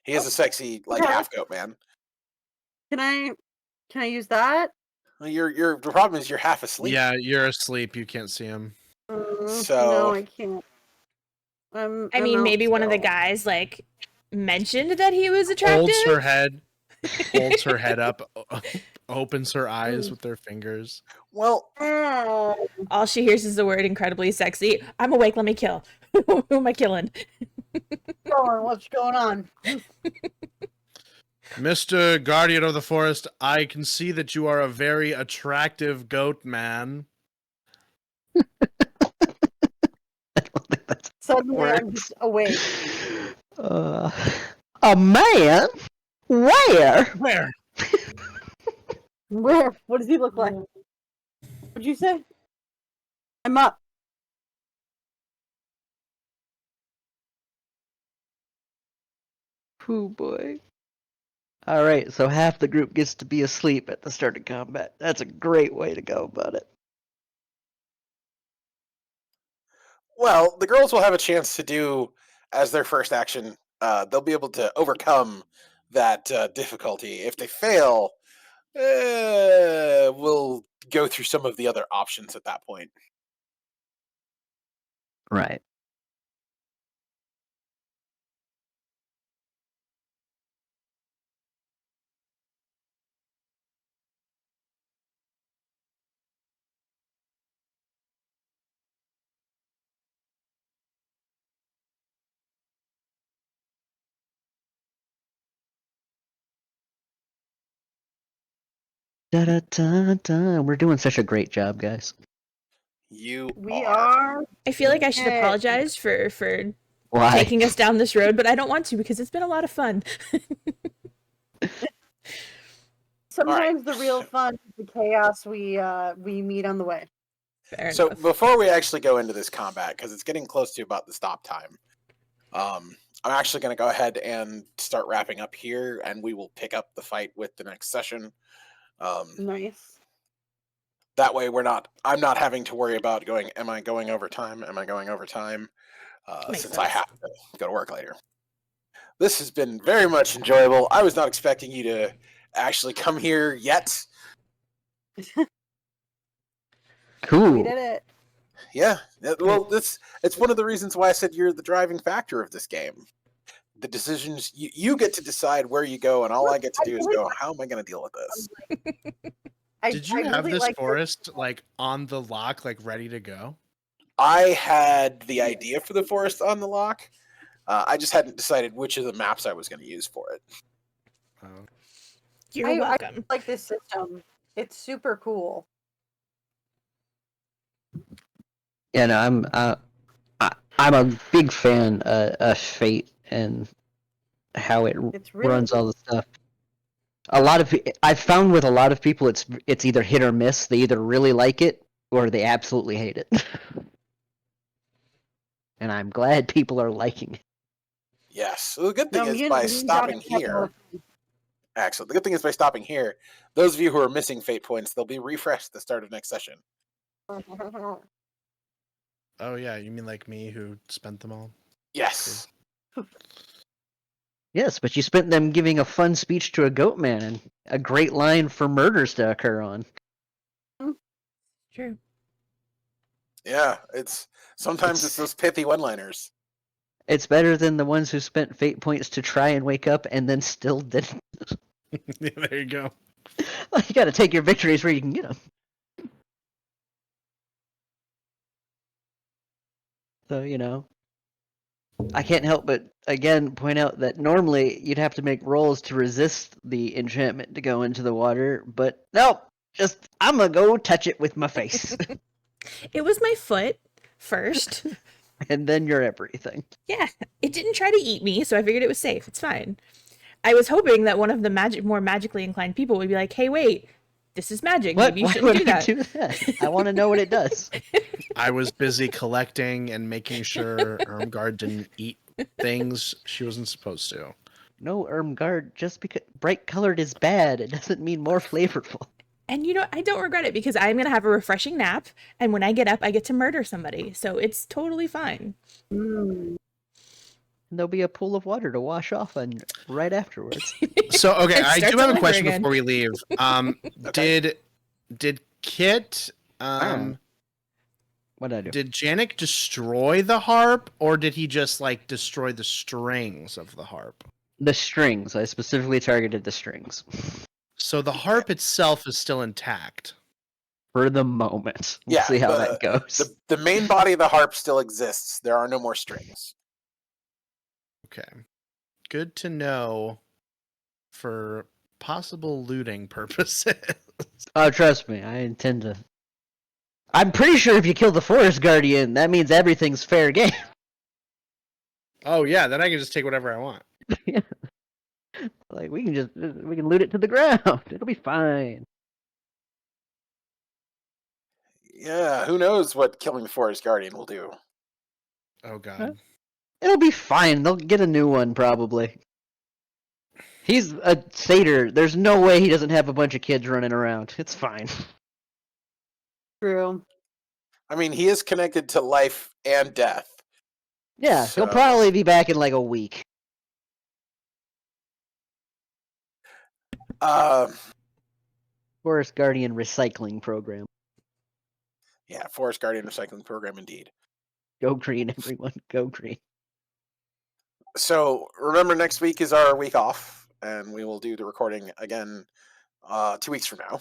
he is a sexy half goat man. Can I use that? Well, the problem is you're half asleep. Yeah, you're asleep. You can't see him. So no, I can't. I mean, maybe one of the guys mentioned that he was attractive. Holds her head up, opens her eyes with their fingers. Well, all she hears is the word incredibly sexy. I'm awake, let me kill. Who am I killing? What's going on? Mr. Guardian of the Forest, I can see that you are a very attractive goat man. I don't think that's Suddenly I'm just awake. A man? Where? Where? Where? What does he look like? What'd you say? I'm up. Oh boy. Alright, so half the group gets to be asleep at the start of combat. That's a great way to go about it. Well, the girls will have a chance to do as their first action. They'll be able to overcome that difficulty. If they fail, we'll go through some of the other options at that point. Right. Da da da da. We're doing such a great job, guys. You We are. are. I feel like I should Okay. apologize for Why? taking us down this road, but I don't want to because it's been a lot of fun. Sometimes the real fun is the chaos we meet on the way. Fair So enough. before we actually go into this combat, because it's getting close to about the stop time, I'm actually going to go ahead and start wrapping up here, and we will pick up the fight with the next session. Nice. That way, I'm not having to worry about going. Am I going over time? Am I going over time? Makes Since I sense. have to go to work later. This has been very much enjoyable. I was not expecting you to actually come here yet. Cool. We did it. Yeah. Well, it's one of the reasons why I said you're the driving factor of this game. The decisions you get to decide where you go, and all I get to do is go, how am I going to deal with this? Did you I have really this like forest like on the lock, like ready to go? I had the idea for the forest on the lock. I just hadn't decided which of the maps I was going to use for it. Oh. You're I welcome. like this system. It's super cool. Yeah, no, I'm a big fan of Fate and how it It's really runs all the stuff. A lot of I've found with a lot of people, it's either hit or miss. They either really like it or they absolutely hate it. And I'm glad people are liking it. Yes. Well, the good thing No, is me and by me and Johnny stopping have here. Excellent. The good thing is by stopping here, those of you who are missing fate points, they'll be refreshed at the start of next session. more- Oh yeah, you mean like me who spent them all? Yes. Yes, but you spent them giving a fun speech to a goat man and a great line for murders to occur on. True. Yeah. Sometimes it's those pithy one-liners. It's better than the ones who spent fate points to try and wake up and then still didn't. Yeah, there you go. You gotta take your victories where you can get them. So, I can't help but, again, point out that normally you'd have to make rolls to resist the enchantment to go into the water, but nope, I'm gonna go touch it with my face. It was my foot first. And then you're everything. Yeah, it didn't try to eat me, so I figured it was safe. It's fine. I was hoping that one of the more magically inclined people would be like, "Hey, wait, this is magic. What? Maybe you Why shouldn't would do I that." do that? I want to know what it does. I was busy collecting and making sure Ermgard didn't eat things she wasn't supposed to. No, Ermgard, just because bright colored is bad, it doesn't mean more flavorful. And I don't regret it because I'm gonna have a refreshing nap, and when I get up, I get to murder somebody, so it's totally fine. Mm. And there'll be a pool of water to wash off on right afterwards. So okay, It I starts do have all a over question again. before we leave. Okay. Did Kit What did I do? did Janik destroy the harp, or did he just like destroy the strings of the harp? The strings. I specifically targeted the strings. So the harp itself is still intact. For the moment. We'll Yeah, see how that goes. The main body of the harp still exists. There are no more strings. Okay. Good to know for possible looting purposes. Oh, trust me, I intend to. I'm pretty sure if you kill the Forest Guardian, that means everything's fair game. Oh yeah, then I can just take whatever I want. Like we can loot it to the ground. It'll be fine. Yeah, who knows what killing the Forest Guardian will do? Oh God. It'll be fine. They'll get a new one probably. He's a satyr. There's no way he doesn't have a bunch of kids running around. It's fine. True. I mean, he is connected to life and death. Yeah, So- he'll probably be back in like a week. Forest Guardian recycling program. Yeah, Forest Guardian Recycling Program, indeed. Go green, everyone. Go green. So remember, next week is our week off, and we will do the recording again 2 weeks from now.